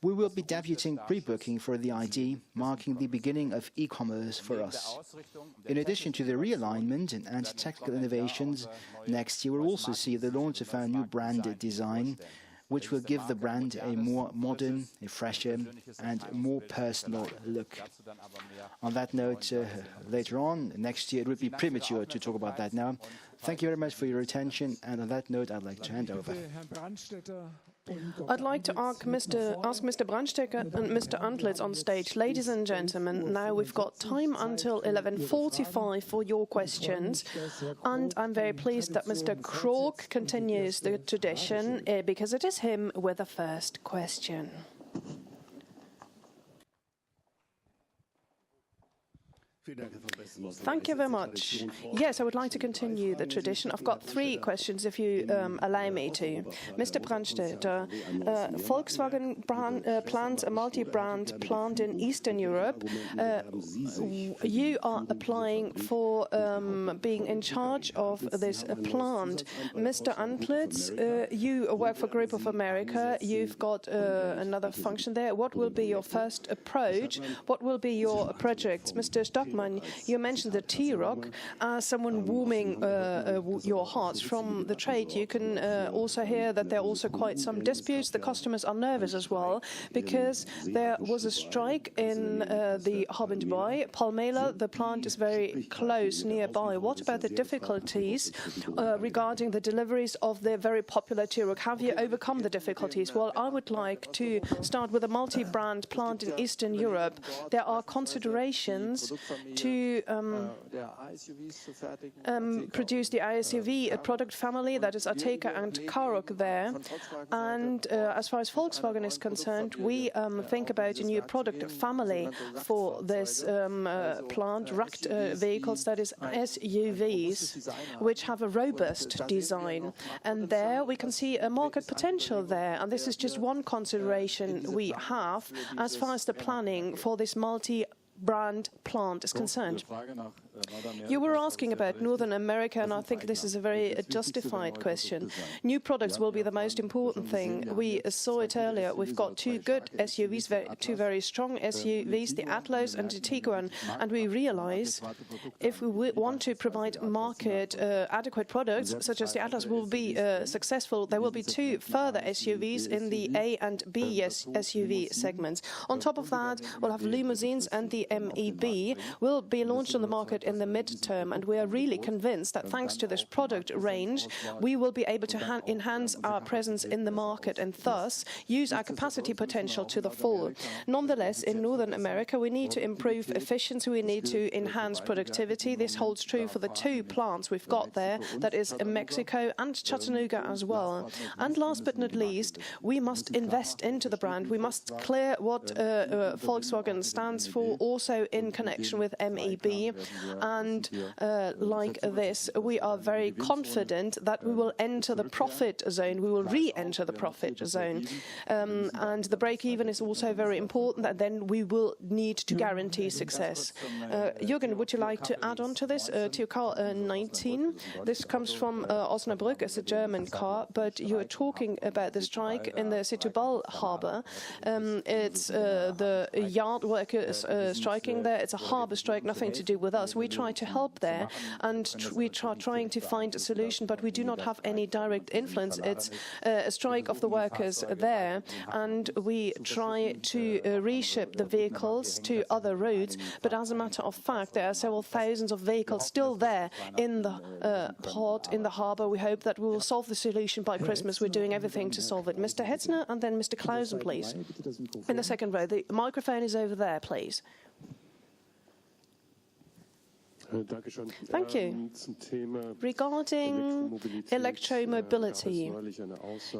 We will be debuting pre-booking for the ID, marking the beginning of e-commerce for us. In addition to the realignment and technical innovations, next year we'll also see the launch of our new brand design, which will give the brand a more modern, a fresher, and more personal look. On that note, later on, next year, it would be premature to talk about that now. Thank you very much for your attention, and on that note, I'd like to hand over. I'd like to ask Mr. Brandstätter and Mr. Antlitz on stage. Ladies and gentlemen, now we've got time until 11:45 for your questions. And I'm very pleased that Mr. Krog continues the tradition because it is him with the first question. Thank you very much. Yes, I would like to continue the tradition. I've got 3 questions, if you allow me to. Mr. Brandstätter, Volkswagen plans a multi-brand plant in Eastern Europe. You are applying for being in charge of this plant. Mr. Antlitz, you work for Group of America. You've got another function there. What will be your first approach? What will be your projects? Mr. Stockmann, you mentioned the T-Rock. As someone warming your hearts from the trade, you can also hear that there are also quite some disputes. The customers are nervous as well because there was a strike in the hub in Dubai. Palmela, the plant is very close nearby. What about the difficulties regarding the deliveries of the very popular T-Rock? Have you overcome the difficulties? Well, I would like to start with a multi-brand plant in Eastern Europe. There are considerations to produce the ISUV product family, that is Ateca and Karoq there. And as far as Volkswagen is concerned, we think about a new product family for this plant, wracked vehicles, that is SUVs, which have a robust design. And there we can see a market potential there. And this is just one consideration we have as far as the planning for this multi-brand plant is concerned. You were asking about Northern America, and I think this is a very justified question. New products will be the most important thing. We saw it earlier. We've got two good SUVs, two very strong SUVs, the Atlas and the Tiguan, and we realize if we want to provide market adequate products, such as the Atlas will be successful, there will be two further SUVs in the A and B SUV segments. On top of that, we'll have limousines, and the MEB will be launched on the market in the midterm, and we are really convinced that thanks to this product range, we will be able to enhance our presence in the market and thus use our capacity potential to the full. Nonetheless, in Northern America, we need to improve efficiency, we need to enhance productivity. This holds true for the two plants we've got there, that is in Mexico and Chattanooga as well. And last but not least, we must invest into the brand. We must clear what Volkswagen stands for, also in connection with MEB. And like this, we are very confident that we will enter the profit zone, we will re-enter the profit zone. And the break-even is also very important, and then we will need to guarantee success. Jürgen, would you like to add on to this, to car 19? This comes from Osnabrück, it's a German car, but you are talking about the strike in the Setúbal harbour. It's the yard workers striking there. It's a harbour strike, nothing to do with us. We try to help there, and we are trying to find a solution, but we do not have any direct influence. It's a strike of the workers there, and we try to reship the vehicles to other routes. But as a matter of fact, there are several thousands of vehicles still there in the port, in the harbour. We hope that we will solve the solution by Christmas. We're doing everything to solve it. Mr. Hetzner and then Mr. Clausen, please. In the second row. The microphone is over there, please. Thank you. Regarding electromobility,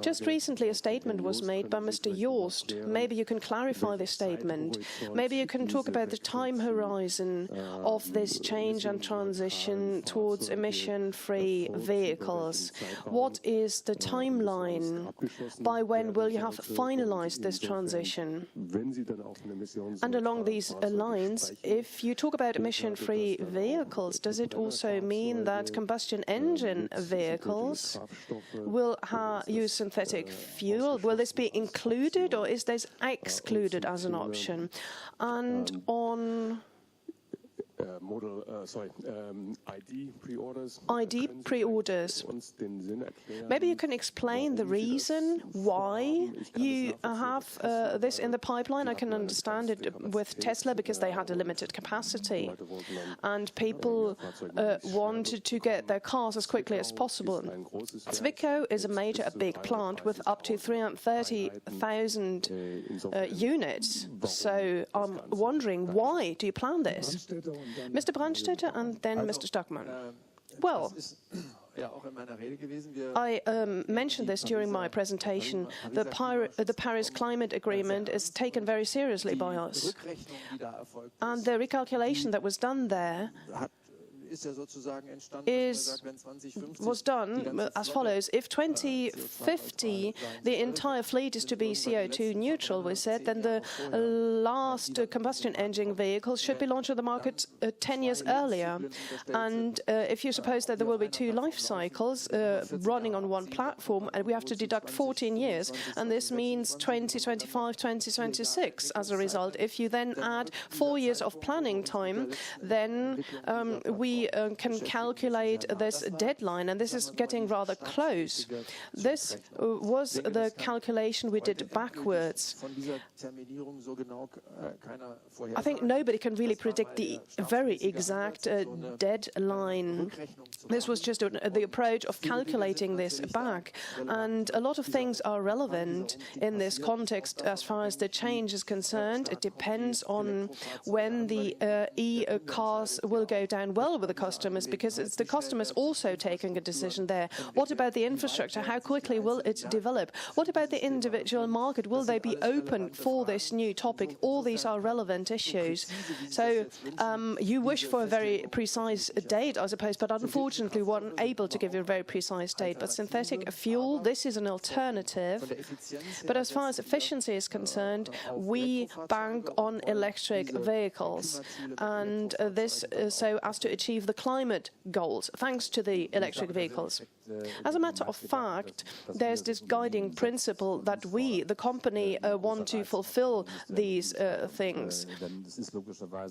just recently a statement was made by Mr. Jost. Maybe you can clarify this statement. Maybe you can talk about the time horizon of this change and transition towards emission-free vehicles. What is the timeline? By when will you have finalized this transition? And along these lines, if you talk about emission-free vehicles, does it also mean that combustion engine vehicles will use synthetic fuel? Will this be included, or is this excluded as an option? And on ID pre-orders. Maybe you can explain the reason why you have this in the pipeline. I can understand it with Tesla because they had a limited capacity and people wanted to get their cars as quickly as possible. Zwickau is a big plant with up to 330,000 units. So I'm wondering, why do you plan this? Mr. Brandstätter and then Mr. Stockmann. Well, I mentioned this during my presentation. The Paris Climate Agreement is taken very seriously by us. And the recalculation that was done there was done as follows. If 2050 the entire fleet is to be CO2 neutral, we said, then the last combustion engine vehicles should be launched on the market 10 years earlier. And if you suppose that there will be two life cycles running on one platform, and we have to deduct 14 years, and this means 2025, 2026 as a result. If you then add 4 years of planning time, then we we can calculate this deadline, and this is getting rather close. This was the calculation we did backwards. I think nobody can really predict the very exact deadline. This was just the approach of calculating this back, and a lot of things are relevant in this context as far as the change is concerned. It depends on when the e-cars will go down well with the customers, because it's the customers also taking a decision there. What about the infrastructure? How quickly will it develop? What about the individual market? Will they be open for this new topic? All these are relevant issues. So you wish for a very precise date, I suppose, but unfortunately we're unable to give you a very precise date. But synthetic fuel, this is an alternative. But as far as efficiency is concerned, we bank on electric vehicles, and this so as to achieve the climate goals, thanks to the electric vehicles. As a matter of fact, there's this guiding principle that we, the company, want to fulfill these things.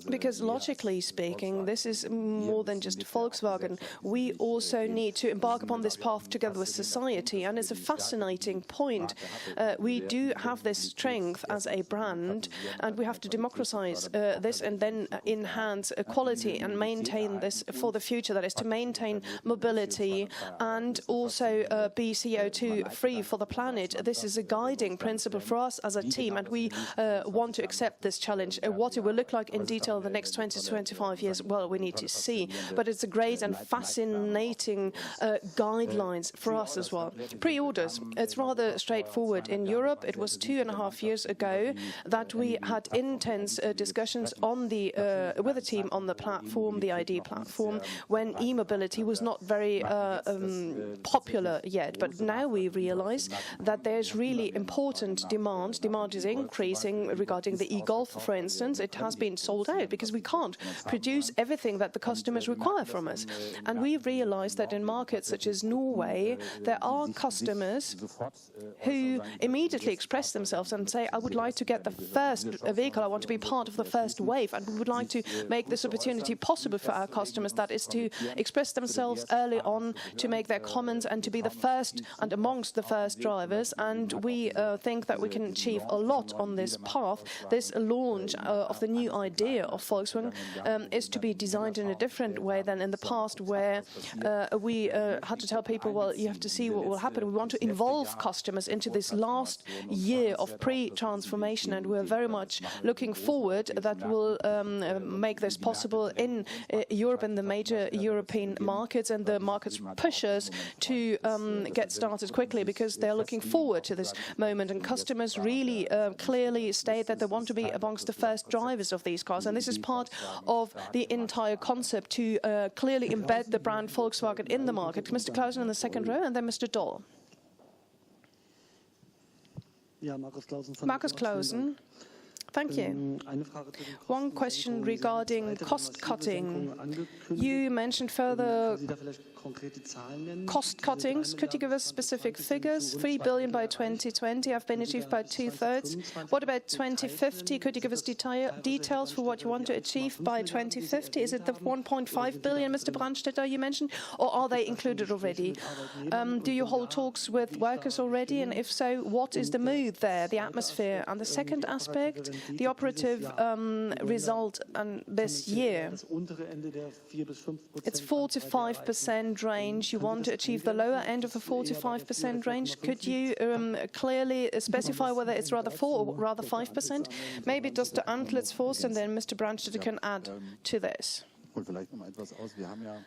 Because logically speaking, this is more than just Volkswagen. We also need to embark upon this path together with society, and it's a fascinating point. We do have this strength as a brand, and we have to democratize this and then enhance quality and maintain this for the future. That is to maintain mobility and also be CO2 free for the planet. This is a guiding principle for us as a team, and we want to accept this challenge. What it will look like in detail in the next 20 to 25 years, well, we need to see. But it's a great and fascinating guidelines for us as well. Pre-orders, it's rather straightforward. In Europe, it was 2.5 years ago that we had intense discussions on with the team on the platform, the ID platform, when e-mobility was not very popular yet. But now we realize that there's really important demand. Demand is increasing regarding the e-Golf, for instance. It has been sold out because we can't produce everything that the customers require from us. And we realize that in markets such as Norway, there are customers who immediately express themselves and say, I would like to get the first vehicle, I want to be part of the first wave, and we would like to make this opportunity possible for our customers. That is to express themselves early on, to make their comments, and to be the first and amongst the first drivers. And we think that we can achieve a lot on this path. This launch of the new idea of Volkswagen is to be designed in a different way than in the past, where we had to tell people, well, you have to see what will happen. We want to involve customers into this last year of pre-transformation, and we're very much looking forward that will make this possible in Europe and the major European markets, and the markets push us to get started quickly because they're looking forward to this moment, and customers really clearly state that they want to be amongst the first drivers of these cars, and this is part of the entire concept to clearly embed the brand Volkswagen in the market. Mr. Clausen in the second row, and then Mr. Doll. Markus Clausen. Thank you. One question regarding cost cutting. You mentioned further cost cuttings. Could you give us specific figures? 3 billion by 2020 have been achieved by 2/3. What about 2050? Could you give us details for what you want to achieve by 2050? Is it the 1.5 billion, Mr. Brandstätter, you mentioned, or are they included already? Do you hold talks with workers already? And if so, what is the mood there, the atmosphere? And the second aspect, the operative result this year. It's 4 to 5% range. You want to achieve the lower end of the 4 to 5% range. Could you clearly specify whether it's rather 4 or rather 5%? Maybe just the antlers first, and then Mr. Brandstätter can add to this.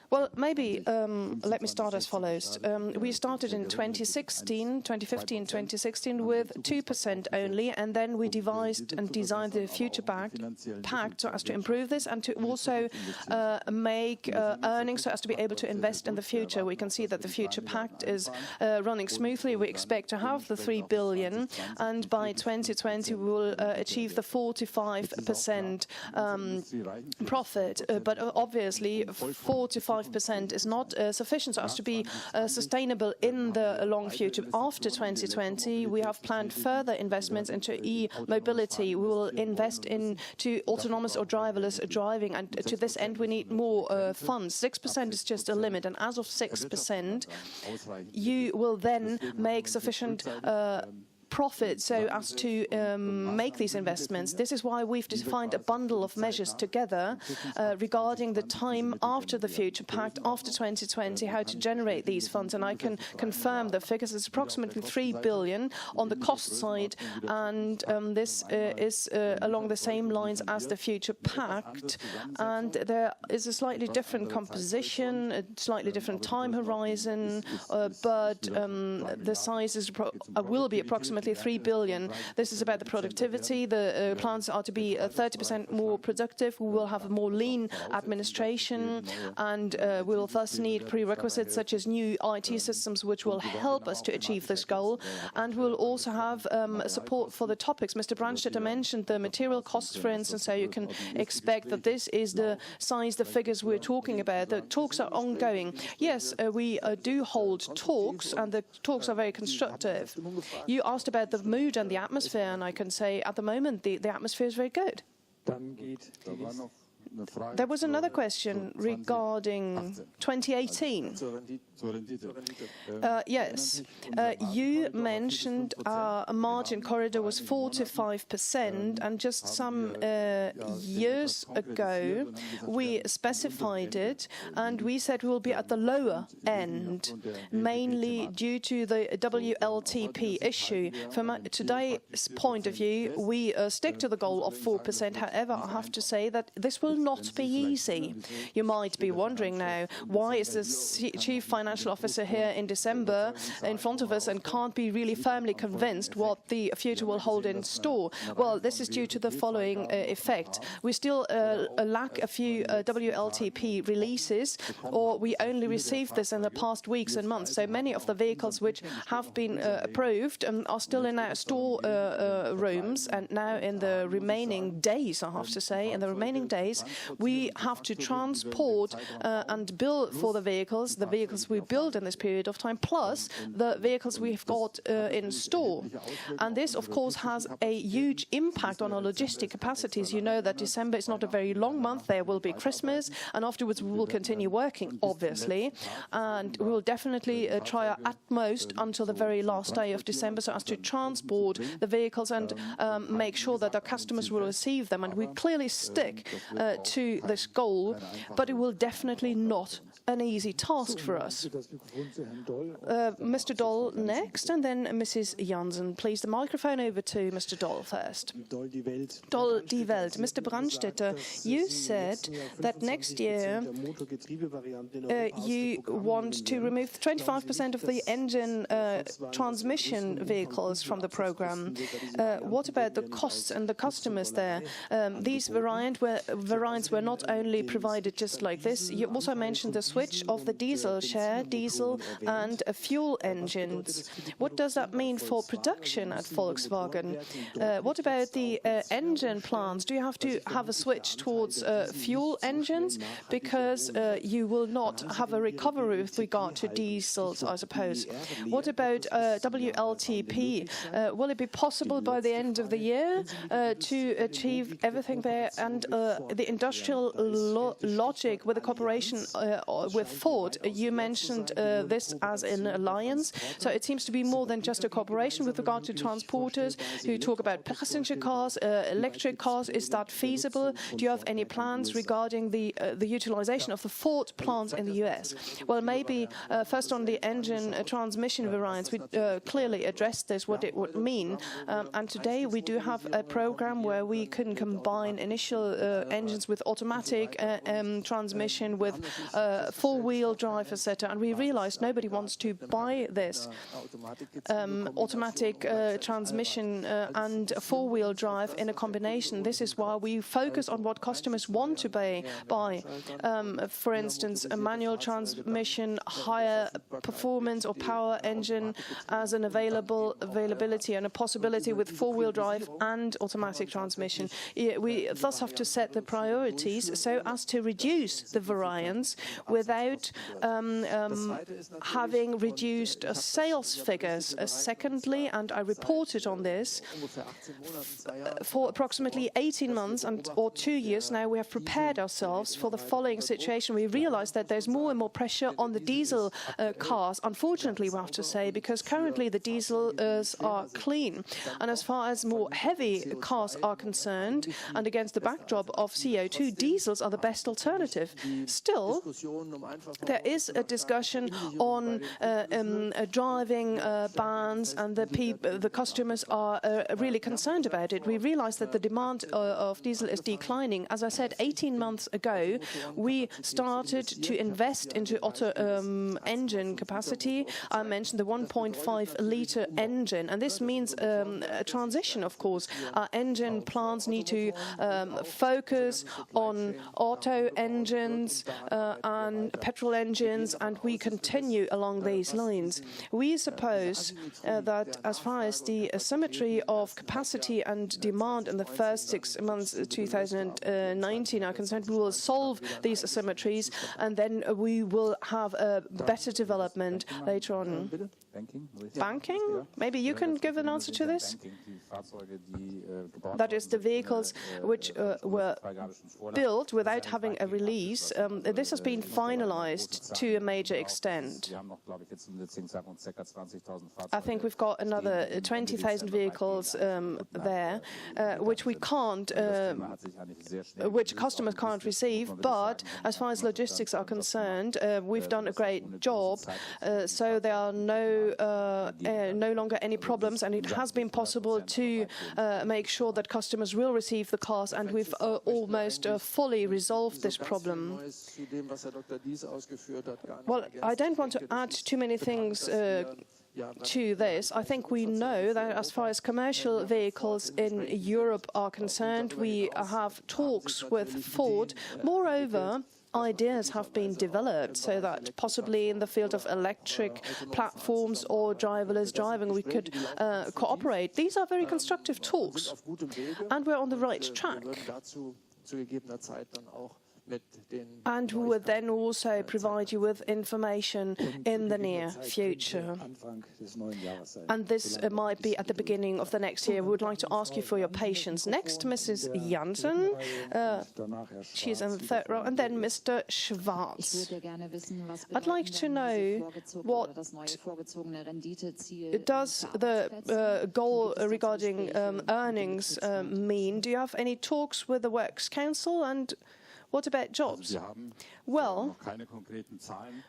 Well, maybe let me start as follows. We started in 2015, 2016 with 2% only, and then we devised and designed the future pact so as to improve this and to also make earnings so as to be able to invest in the future. We can see that the future pact is running smoothly. We expect to have the 3 billion, and by 2020 we will achieve the 4 to 5% profit. But obviously 4 to 5% is not sufficient for us to be sustainable in the long future. After 2020, we have planned further investments into e-mobility. We will invest into autonomous or driverless driving, and to this end we need more funds. 6% is just a limit, and as of 6%, you will then make sufficient profit so as to make these investments. This is why we've defined a bundle of measures together regarding the time after the Future Pact, after 2020, how to generate these funds. And I can confirm the figures. It's approximately 3 billion on the cost side, and this is along the same lines as the Future Pact. And there is a slightly different composition, a slightly different time horizon, but the size will be approximately 3 billion. This is about the productivity. The plants are to be 30% more productive. We will have a more lean administration, and we will thus need prerequisites such as new IT systems which will help us to achieve this goal. And we'll also have support for the topics. Mr. Brandstätter mentioned the material costs, for instance, so you can expect that this is the size, the figures we're talking about. The talks are ongoing. Yes, we do hold talks, and the talks are very constructive. You asked about the mood and the atmosphere, and I can say at the moment the atmosphere is very good. There was another question regarding 2018. Yes, you mentioned a margin corridor was 4 to 5%, and just some years ago we specified it, and we said we will be at the lower end, mainly due to the WLTP issue. From today's point of view, we stick to the goal of 4%. However, I have to say that this will not be easy. You might be wondering now, why is the Chief Financial Officer here in December in front of us and can't be really firmly convinced what the future will hold in store? Well, this is due to the following effect. We still lack a few WLTP releases, or we only received this in the past weeks and months. So many of the vehicles which have been approved are still in our store rooms, and now in the remaining days, I have to say, in the remaining days, we have to transport and bill for the vehicles we build in this period of time, plus the vehicles we've got in store. And this, of course, has a huge impact on our logistic capacities. You know that December is not a very long month. There will be Christmas, and afterwards we will continue working, obviously. And we will definitely try our utmost until the very last day of December so as to transport the vehicles and make sure that our customers will receive them. And we clearly stick to this goal, but it will definitely not an easy task for us. Mr. Doll next, and then Mrs. Jansen. Please, the microphone over to Mr. Doll first. Doll die Welt. Mr. Brandstätter, you said that next year you want to remove 25% of the engine transmission vehicles from the program. What about the costs and the customers there? These variants were not only provided just like this. You also mentioned the switch of the diesel share, diesel and fuel engines. What does that mean for production at Volkswagen? What about the engine plants? Do you have to have a switch towards fuel engines? Because you will not have a recovery with regard to diesels, I suppose. What about WLTP? Will it be possible by the end of the year to achieve everything there? And the industrial logic with the cooperation with Ford, you mentioned this as an alliance. So it seems to be more than just a cooperation with regard to transporters who talk about passenger cars, electric cars. Is that feasible? Do you have any plans regarding the utilization of the Ford plants in the US? Well, maybe first on the engine transmission variants, we clearly addressed this, what it would mean. And today we do have a program where we can combine initial engines with automatic transmission with four-wheel drive, etc. And we realized nobody wants to buy this. Automatic transmission and four-wheel drive in a combination. This is why we focus on what customers want to buy. For instance, a manual transmission, higher performance or power engine as an availability and a possibility with four-wheel drive and automatic transmission. We thus have to set the priorities so as to reduce the variance without having reduced sales figures. Secondly, and I reported on this, for approximately 18 months or 2 years now, we have prepared ourselves for the following situation. We realize that there's more and more pressure on the diesel cars, unfortunately, we have to say, because currently the diesels are clean. And as far as more heavy cars are concerned, and against the backdrop of CO2, diesels are the best alternative. Still, there is a discussion on driving bans, and the customers are really concerned about it. We realize that the demand of diesel is declining. As I said, 18 months ago, we started to invest into engine capacity. I mentioned the 1.5-liter engine, and this means a transition, of course. Our engine plants need to focus on auto engines and petrol engines, and we continue along these lines. We suppose that as far as the asymmetry of capacity and demand in the first 6 months of 2019 are concerned, we will solve these asymmetries, and then we will have a better development later on. Banking? Maybe you can give an answer to this? That is the vehicles which were built without having a release. This has been finalized to a major extent. I think we've got another 20,000 vehicles there, which we can't, which customers can't receive. But as far as logistics are concerned, we've done a great job. So there are no longer any problems, and it has been possible to make sure that customers will receive the cars, and we've almost fully resolved this problem. Well, I don't want to add too many things to this. I think we know that as far as commercial vehicles in Europe are concerned, we have talks with Ford. Moreover, ideas have been developed so that possibly in the field of electric platforms or driverless driving we could cooperate. These are very constructive talks, and we're on the right track. And we will then also provide you with information in the near future. And this might be at the beginning of the next year. We would like to ask you for your patience. Next, Mrs. Janssen. She's in the third row. And then Mr. Schwarz. I'd like to know, what does the goal regarding earnings mean? Do you have any talks with the Works Council, and what about jobs? Well,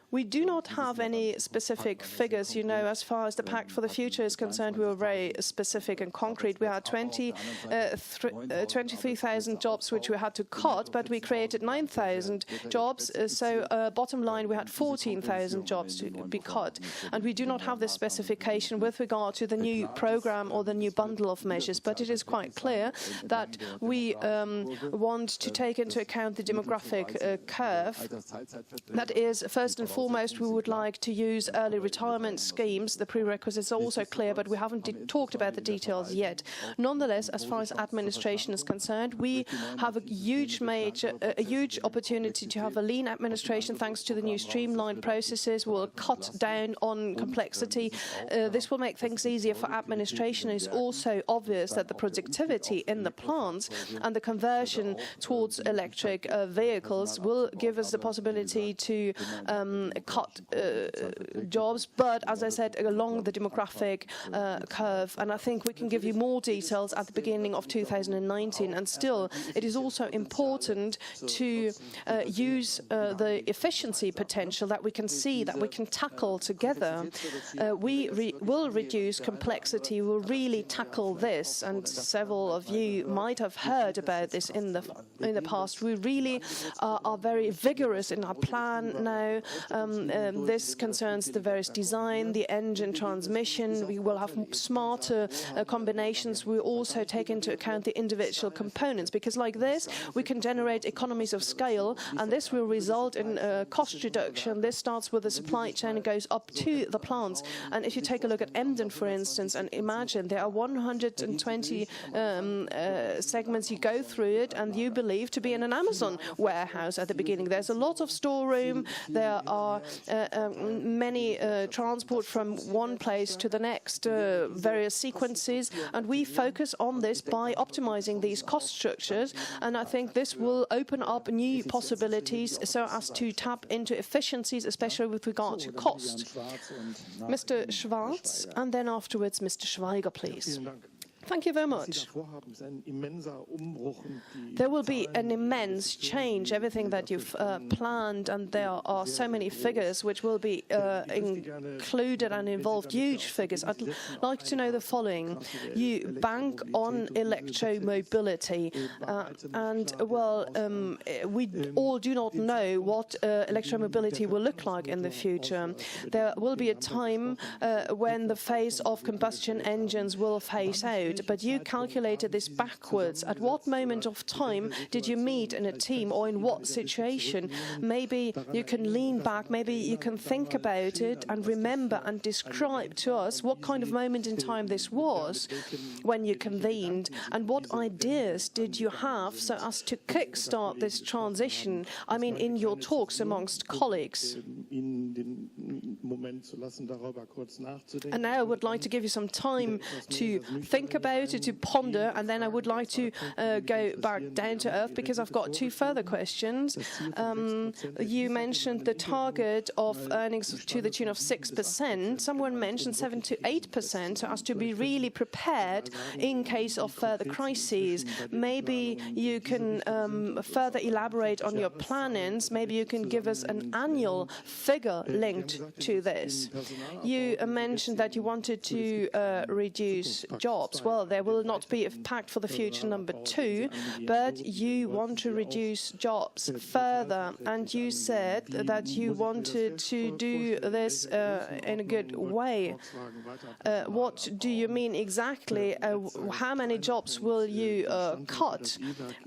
we do not have any specific figures. You know, as far as the Pact for the Future is concerned, we were very specific and concrete. We had 23,000 jobs which we had to cut, but we created 9,000 jobs. So bottom line, we had 14,000 jobs to be cut. And we do not have this specification with regard to the new program or the new bundle of measures. But it is quite clear that we want to take into account the demographic curve. That is, first and foremost, we would like to use early retirement schemes. The prerequisites are also clear, but we haven't talked about the details yet. Nonetheless, as far as administration is concerned, we have a huge opportunity to have a lean administration thanks to the new streamlined processes. We'll cut down on complexity. This will make things easier for administration. It's also obvious that the productivity in the plants and the conversion towards electric vehicles will give us the possibility to cut jobs, but as I said, along the demographic curve. And I think we can give you more details at the beginning of 2019. And still, it is also important to use the efficiency potential that we can see, that we can tackle together. We will reduce complexity, we'll really tackle this, and several of you might have heard about this in the past. We really really are very vigorous in our plan now. This concerns the various design, the engine transmission. We will have smarter combinations. We also take into account the individual components, because like this we can generate economies of scale, and this will result in cost reduction. This starts with the supply chain and goes up to the plants. And if you take a look at Emden, for instance, and imagine there are 120 segments, you go through it and you believe to be in an Amazon warehouse at the beginning. There's a lot of storeroom, there are many transport from one place to the next, various sequences, and we focus on this by optimizing these cost structures, and I think this will open up new possibilities so as to tap into efficiencies, especially with regard to cost. Mr. Schwarz, and then afterwards Mr. Schweiger, please. Thank you very much. There will be an immense change, everything that you've planned, and there are so many figures which will be included and involved, huge figures. I'd like to know the following. You bank on electromobility, and, well, we all do not know what electromobility will look like in the future. There will be a time when the phase of combustion engines will phase out. But you calculated this backwards. At what moment of time did you meet in a team, or in what situation? Maybe you can lean back, maybe you can think about it and remember and describe to us what kind of moment in time this was when you convened, and what ideas did you have so as to kickstart this transition, I mean, in your talks amongst colleagues. And now I would like to give you some time to think about it, to ponder, and then I would like to go back down to earth, because I've got two further questions. You mentioned the target of earnings to the tune of 6%. Someone mentioned 7 to 8%, so as to be really prepared in case of further crises. Maybe you can further elaborate on your plannings. Maybe you can give us an annual figure linked to this. You mentioned that you wanted to reduce jobs. Well, there will not be a pact for the future #2, but you want to reduce jobs further, and you said that you wanted to do this in a good way. What do you mean exactly? How many jobs will you cut?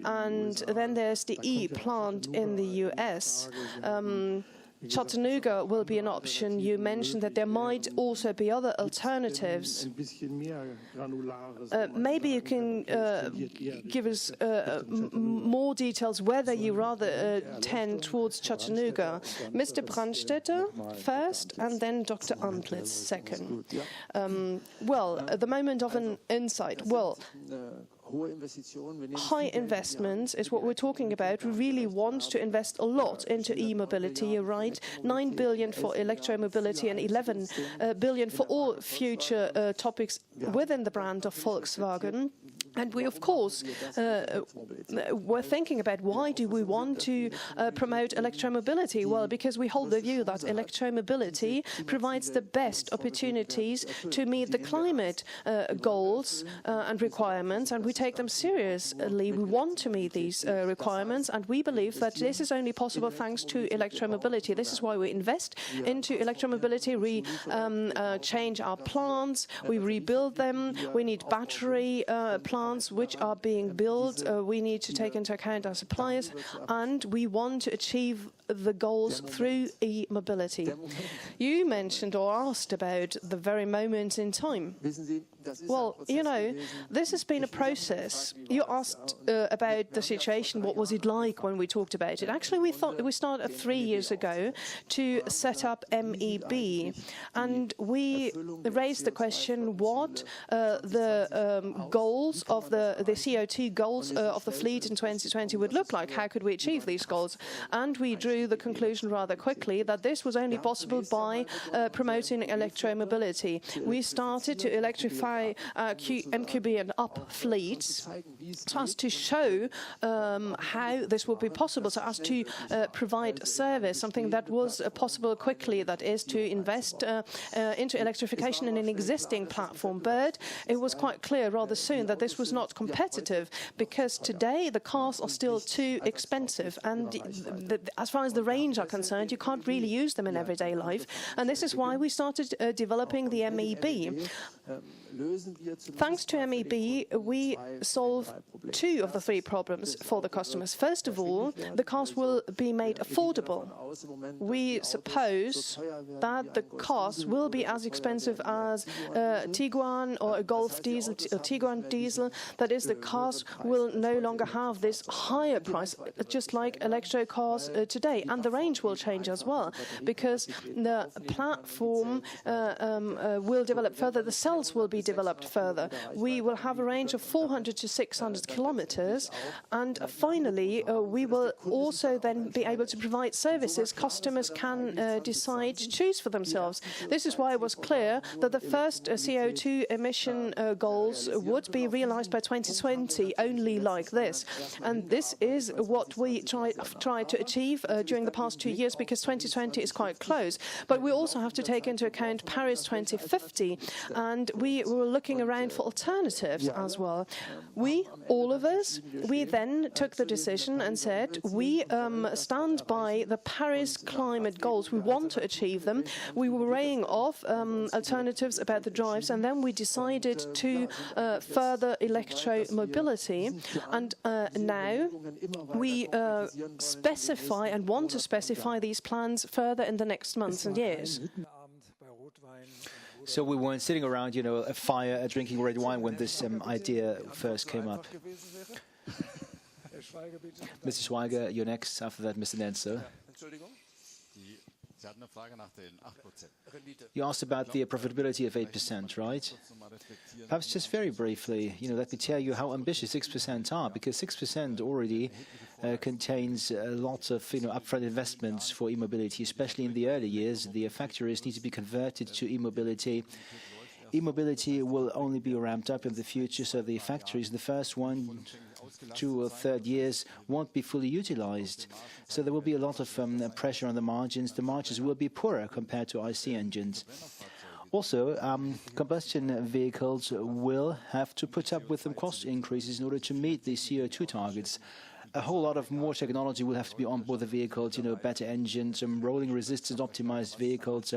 And then there's the E-plant in the US. Chattanooga will be an option. You mentioned that there might also be other alternatives. Maybe you can give us more details whether you rather tend towards Chattanooga. Mr. Brandstätter first, and then Dr. Antlitz second. Well, at the moment of an insight, well, high investments is what we're talking about. We really want to invest a lot into e-mobility. You're right, 9 billion for electromobility and 11 billion for all future topics within the brand of Volkswagen. And we, of course, were thinking about why do we want to promote electromobility? Well, because we hold the view that electromobility provides the best opportunities to meet the climate goals and requirements, and we take them seriously. We want to meet these requirements, and we believe that this is only possible thanks to electromobility. This is why we invest into electromobility. We change our plants, we rebuild them. We need battery plants which are being built. We need to take into account our suppliers, and we want to achieve the goals through e-mobility. You mentioned or asked about the very moment in time. Well, you know, this has been a process. You asked about the situation, what was it like when we talked about it. Actually, we started 3 years ago to set up MEB, and we raised the question what the goals of the CO2 goals of the fleet in 2020 would look like. How could we achieve these goals? And we drew the conclusion rather quickly that this was only possible by promoting electromobility. We started to electrify by MQB and up fleets, so as to show how this would be possible, so as to provide service, something that was possible quickly, that is to invest into electrification in an existing platform. But it was quite clear rather soon that this was not competitive, because today the cars are still too expensive, and as far as the range are concerned, you can't really use them in everyday life. And this is why we started developing the MEB. Thanks to MEB, we solve two of the three problems for the customers. First of all, the cars will be made affordable. We suppose that the cars will be as expensive as Tiguan or a Golf diesel, a Tiguan diesel. That is, the cars will no longer have this higher price, just like electro cars today. And the range will change as well, because the platform will develop further, the cells will be developed further. We will have a range of 400 to 600 kilometers, and finally we will also then be able to provide services customers can decide to choose for themselves. This is why it was clear that the first CO2 emission goals would be realized by 2020, only like this. And this is what we tried to achieve during the past 2 years, because 2020 is quite close. But we also have to take into account Paris 2050, and we were looking around for alternatives as well. We, all of us, we then took the decision and said, we stand by the Paris climate goals. We want to achieve them. We were weighing off alternatives about the drives, and then we decided to further electro-mobility. And now we specify and want to specify these plans further in the next months and years. So we weren't sitting around, a fire, drinking red wine when this idea first came up. Mr. Schweiger, you're next. After that, Mr. Nenzer. You asked about the profitability of 8%, right? Perhaps just very briefly, let me tell you how ambitious 6% are, because 6% already contains a lot of upfront investments for e-mobility, especially in the early years. The factories need to be converted to e-mobility. E-mobility will only be ramped up in the future, so the factories, the first 1, 2 or 3 years, won't be fully utilized. So there will be a lot of pressure on the margins. The margins will be poorer compared to IC engines. Also, combustion vehicles will have to put up with some cost increases in order to meet the CO2 targets. A whole lot of more technology will have to be on board the vehicles, better engines, rolling resistance, optimized vehicles,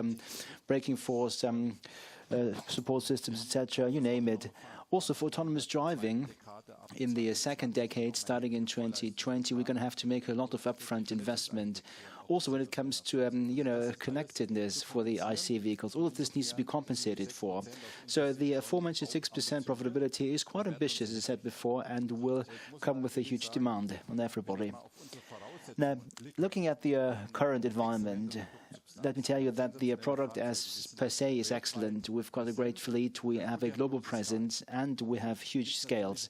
braking force, support systems, etc., you name it. Also, for autonomous driving, in the second decade, starting in 2020, we're going to have to make a lot of upfront investment. Also, when it comes to connectedness for the IC vehicles, all of this needs to be compensated for. So the aforementioned 6% profitability is quite ambitious, as I said before, and will come with a huge demand on everybody. Now, looking at the current environment, let me tell you that the product as per se is excellent. We've got a great fleet, we have a global presence, and we have huge scales.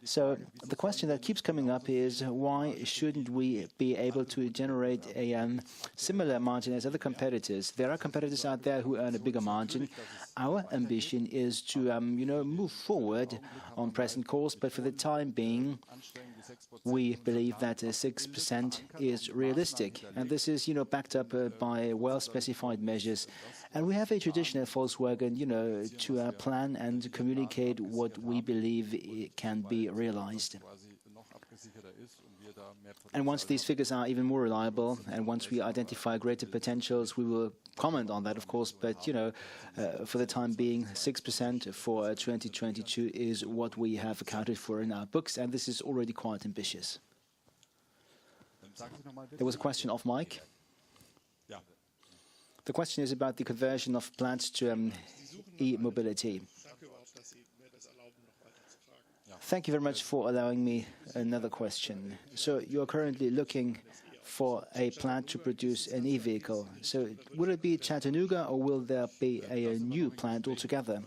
So the question that keeps coming up is, why shouldn't we be able to generate a similar margin as other competitors? There are competitors out there who earn a bigger margin. Our ambition is to move forward on present course, but for the time being, we believe that 6% is realistic. And this is backed up by well-specified measures. And we have a tradition at Volkswagen, to plan and communicate what we believe can be realized. And once these figures are even more reliable, and once we identify greater potentials, we will comment on that, of course. But, for the time being, 6% for 2022 is what we have accounted for in our books, and this is already quite ambitious. There was a question off mic. The question is about the conversion of plants to e-mobility. Thank you very much for allowing me another question. So you're currently looking for a plant to produce an e-vehicle. So will it be Chattanooga, or will there be a new plant altogether?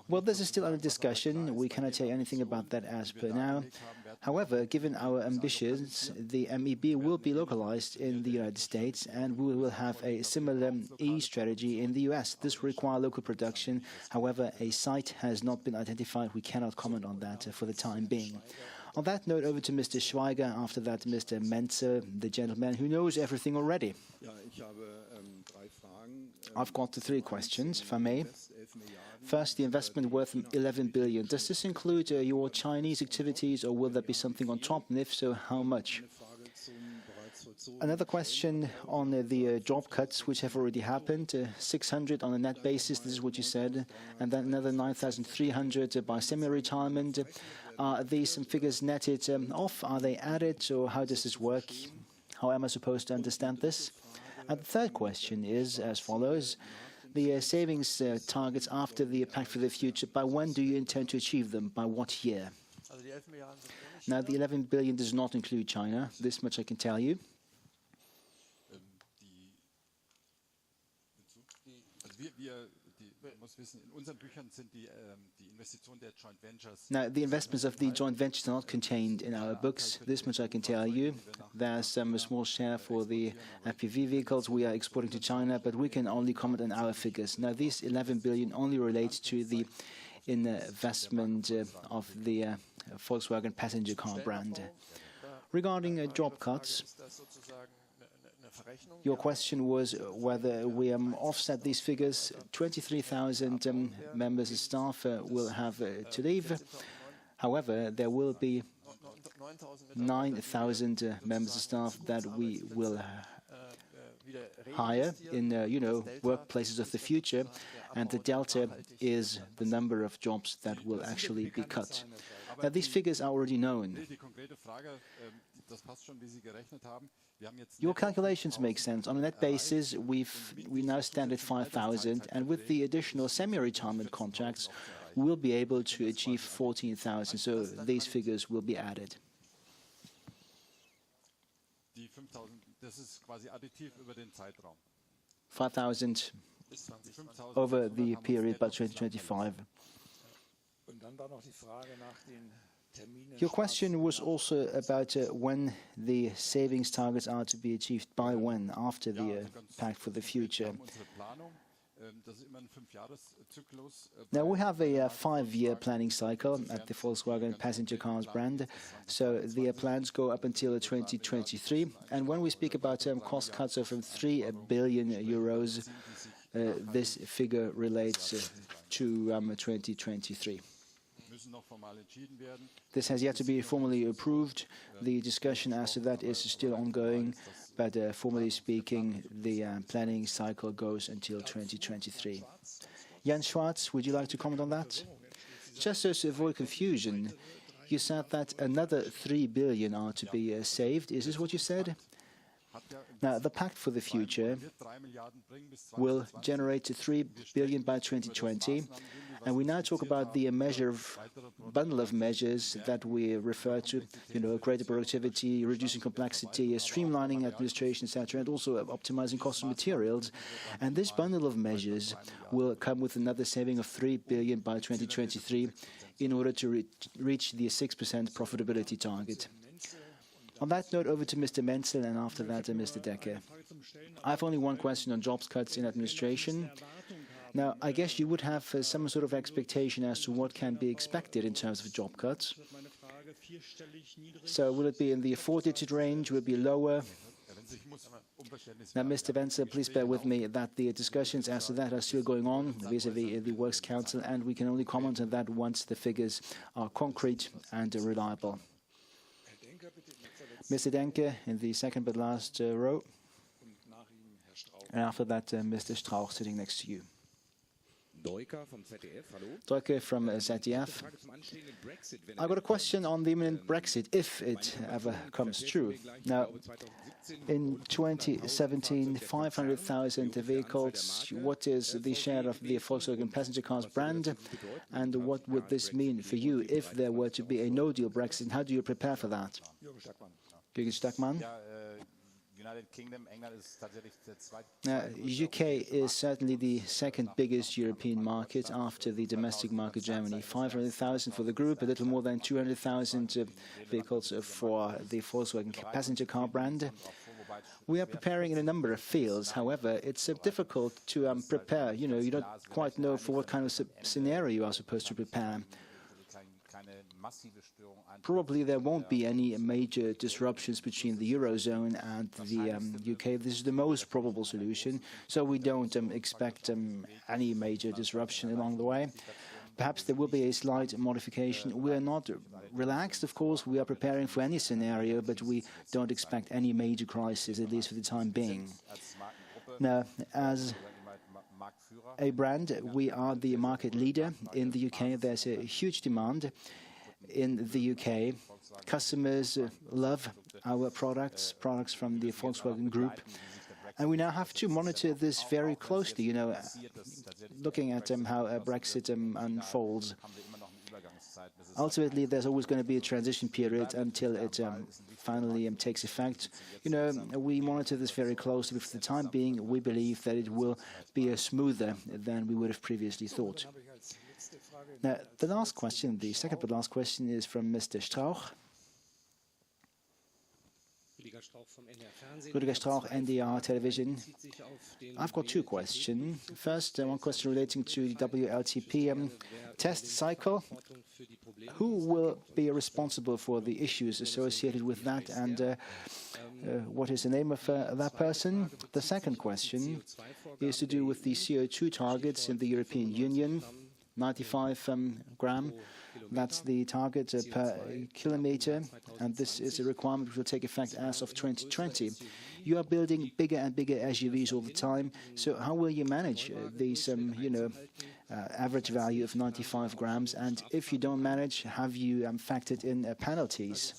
Well, this is still under discussion. We cannot tell you anything about that as per now. However, given our ambitions, the MEB will be localized in the United States, and we will have a similar E-strategy in the US. This will require local production. However, a site has not been identified. We cannot comment on that for the time being. On that note, over to Mr. Schweiger. After that, Mr. Menzer, the gentleman who knows everything already. I've got 3 questions, if I may. First, the investment worth 11 billion. Does this include your Chinese activities, or will there be something on top? And if so, how much? Another question on the job cuts, which have already happened. 600 on a net basis, this is what you said. And then another 9,300 by semi-retirement. Are these some figures netted off? Are they added, or how does this work? How am I supposed to understand this? And the third question is as follows. The savings targets after the Pact for the Future, by when do you intend to achieve them? By what year? Now, the 11 billion does not include China. This much I can tell you. Now, the investments of the joint ventures are not contained in our books. This much I can tell you. There's a small share for the FPV vehicles we are exporting to China, but we can only comment on our figures. Now, these 11 billion only relate to the investment of the Volkswagen passenger car brand. Regarding job cuts, your question was whether we offset these figures. 23,000 members of staff will have to leave. However, there will be 9,000 members of staff that we will hire in, workplaces of the future, and the delta is the number of jobs that will actually be cut. Now, these figures are already known. Your calculations make sense. On a net basis, we now stand at 5,000, and with the additional semi-retirement contracts, we'll be able to achieve 14,000. So these figures will be added. 5,000 over the period by 2025. Your question was also about when the savings targets are to be achieved, by when, after the Pact for the Future. Now, we have a 5-year planning cycle at the Volkswagen passenger cars brand, so the plans go up until 2023. And when we speak about cost cuts of 3 billion euros, this figure relates to 2023. This has yet to be formally approved. The discussion as to that is still ongoing, but formally speaking, the planning cycle goes until 2023. Jan Schwartz, would you like to comment on that? Just to avoid confusion, you said that another 3 billion are to be saved. Is this what you said? Now, the Pact for the Future will generate 3 billion by 2020, and we now talk about the bundle of measures that we refer to, greater productivity, reducing complexity, streamlining administration, etc., and also optimizing cost of materials. And this bundle of measures will come with another saving of 3 billion by 2023 in order to reach the 6% profitability target. On that note, over to Mr. Menzel, and after that, Mr. Decker. I have only one question on jobs cuts in administration. Now, I guess you would have some sort of expectation as to what can be expected in terms of job cuts. So will it be in the 4-digit range? Will it be lower? Now, Mr. Wenzel, please bear with me that the discussions as to that are still going on vis-à-vis the Works Council, and we can only comment on that once the figures are concrete and reliable. Mr. Denke in the second but last row. And after that, Mr. Strauch sitting next to you. Deuke from ZDF. I've got a question on the imminent Brexit, if it ever comes true. Now, in 2017, 500,000 vehicles. What is the share of the Volkswagen passenger cars brand? And what would this mean for you if there were to be a no-deal Brexit? How do you prepare for that? Jürgen Stackmann. UK is certainly the second biggest European market after the domestic market, Germany. 500,000 for the group, a little more than 200,000 vehicles for the Volkswagen passenger car brand. We are preparing in a number of fields. However, it's difficult to prepare. You don't quite know for what kind of scenario you are supposed to prepare. Probably there won't be any major disruptions between the Eurozone and the UK. This is the most probable solution, so we don't expect any major disruption along the way. Perhaps there will be a slight modification. We are not relaxed, of course. We are preparing for any scenario, but we don't expect any major crisis, at least for the time being. Now, as a brand, we are the market leader in the UK. There's a huge demand in the UK. Customers love our products from the Volkswagen Group. And we now have to monitor this very closely, looking at how Brexit unfolds. Ultimately, there's always going to be a transition period until it finally takes effect. We monitor this very closely, but for the time being, we believe that it will be smoother than we would have previously thought. Now, the last question, the second but last question, is from Mr. Strauch. Rüdiger Strauch, NDR Television. I've got two questions. First, one question relating to the WLTP test cycle. Who will be responsible for the issues associated with that, and what is the name of that person? The second question is to do with the CO2 targets in the European Union, 95 gram. That's the target per kilometer, and this is a requirement which will take effect as of 2020. You are building bigger and bigger SUVs all the time, so how will you manage these, average value of 95 grams? And if you don't manage, have you factored in penalties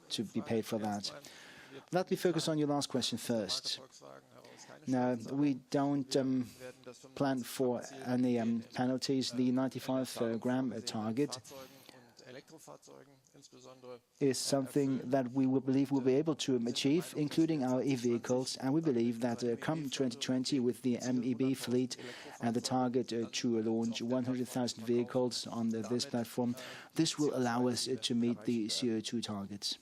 to be paid for that? Let me focus on your last question first. Now, we don't plan for any penalties. The 95 gram target is something that we will believe we'll be able to achieve, including our e-vehicles, and we believe that come 2020 with the MEB fleet and the target to launch 100,000 vehicles on this platform, this will allow us to meet the CO2 targets.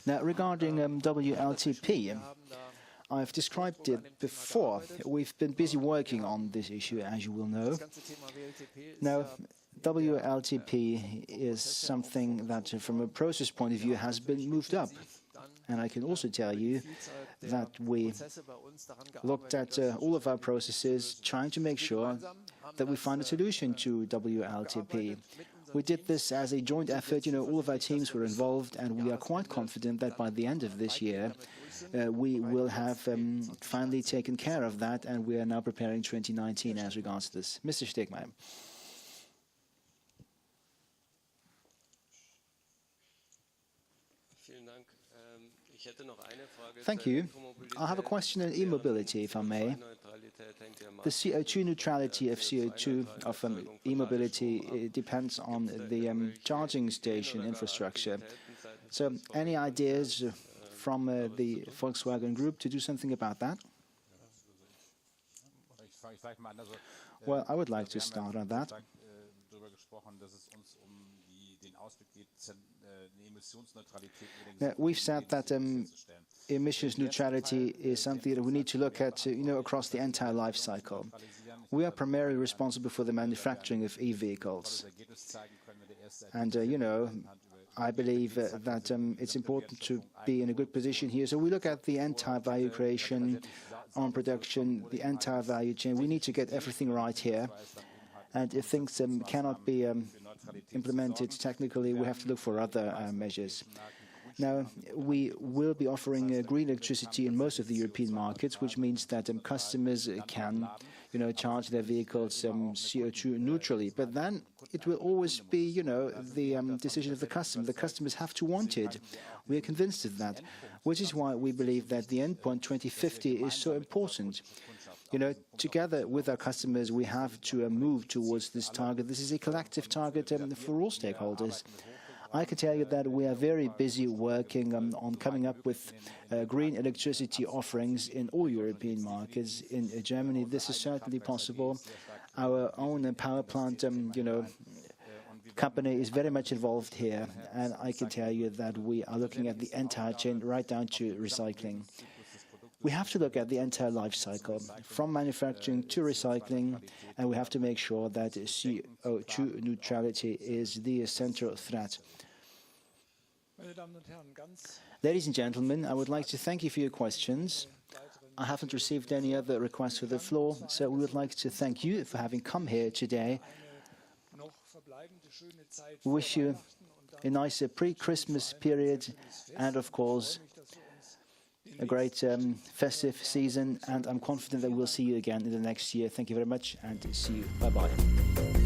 Now, regarding WLTP, I've described it before. We've been busy working on this issue, as you will know. Now, WLTP is something that, from a process point of view, has been moved up. And I can also tell you that we looked at all of our processes, trying to make sure that we find a solution to WLTP. We did this as a joint effort. All of our teams were involved, and we are quite confident that by the end of this year, we will have finally taken care of that, and we are now preparing 2019 as regards to this. Mr. Stegmaier. Thank you. I have a question on e-mobility, if I may. The CO2 neutrality of e-mobility depends on the charging station infrastructure. So, any ideas from the Volkswagen Group to do something about that? Well, I would like to start on that. We've said that emissions neutrality is something that we need to look at, across the entire life cycle. We are primarily responsible for the manufacturing of e-vehicles. And, I believe that it's important to be in a good position here. So we look at the entire value creation on production, the entire value chain. We need to get everything right here. And if things cannot be implemented technically, we have to look for other measures. Now, we will be offering green electricity in most of the European markets, which means that customers can, charge their vehicles CO2 neutrally. But then it will always be, the decision of the customer. The customers have to want it. We are convinced of that, which is why we believe that the endpoint 2050 is so important. Together with our customers, we have to move towards this target. This is a collective target for all stakeholders. I can tell you that we are very busy working on coming up with green electricity offerings in all European markets. In Germany, this is certainly possible. Our own power plant, company is very much involved here, and I can tell you that we are looking at the entire chain right down to recycling. We have to look at the entire life cycle, from manufacturing to recycling, and we have to make sure that CO2 neutrality is the central threat. Ladies and gentlemen, I would like to thank you for your questions. I haven't received any other requests for the floor, so we would like to thank you for having come here today. We wish you a nice pre-Christmas period and, of course, a great festive season, and I'm confident that we'll see you again in the next year. Thank you very much, and see you. Bye-bye.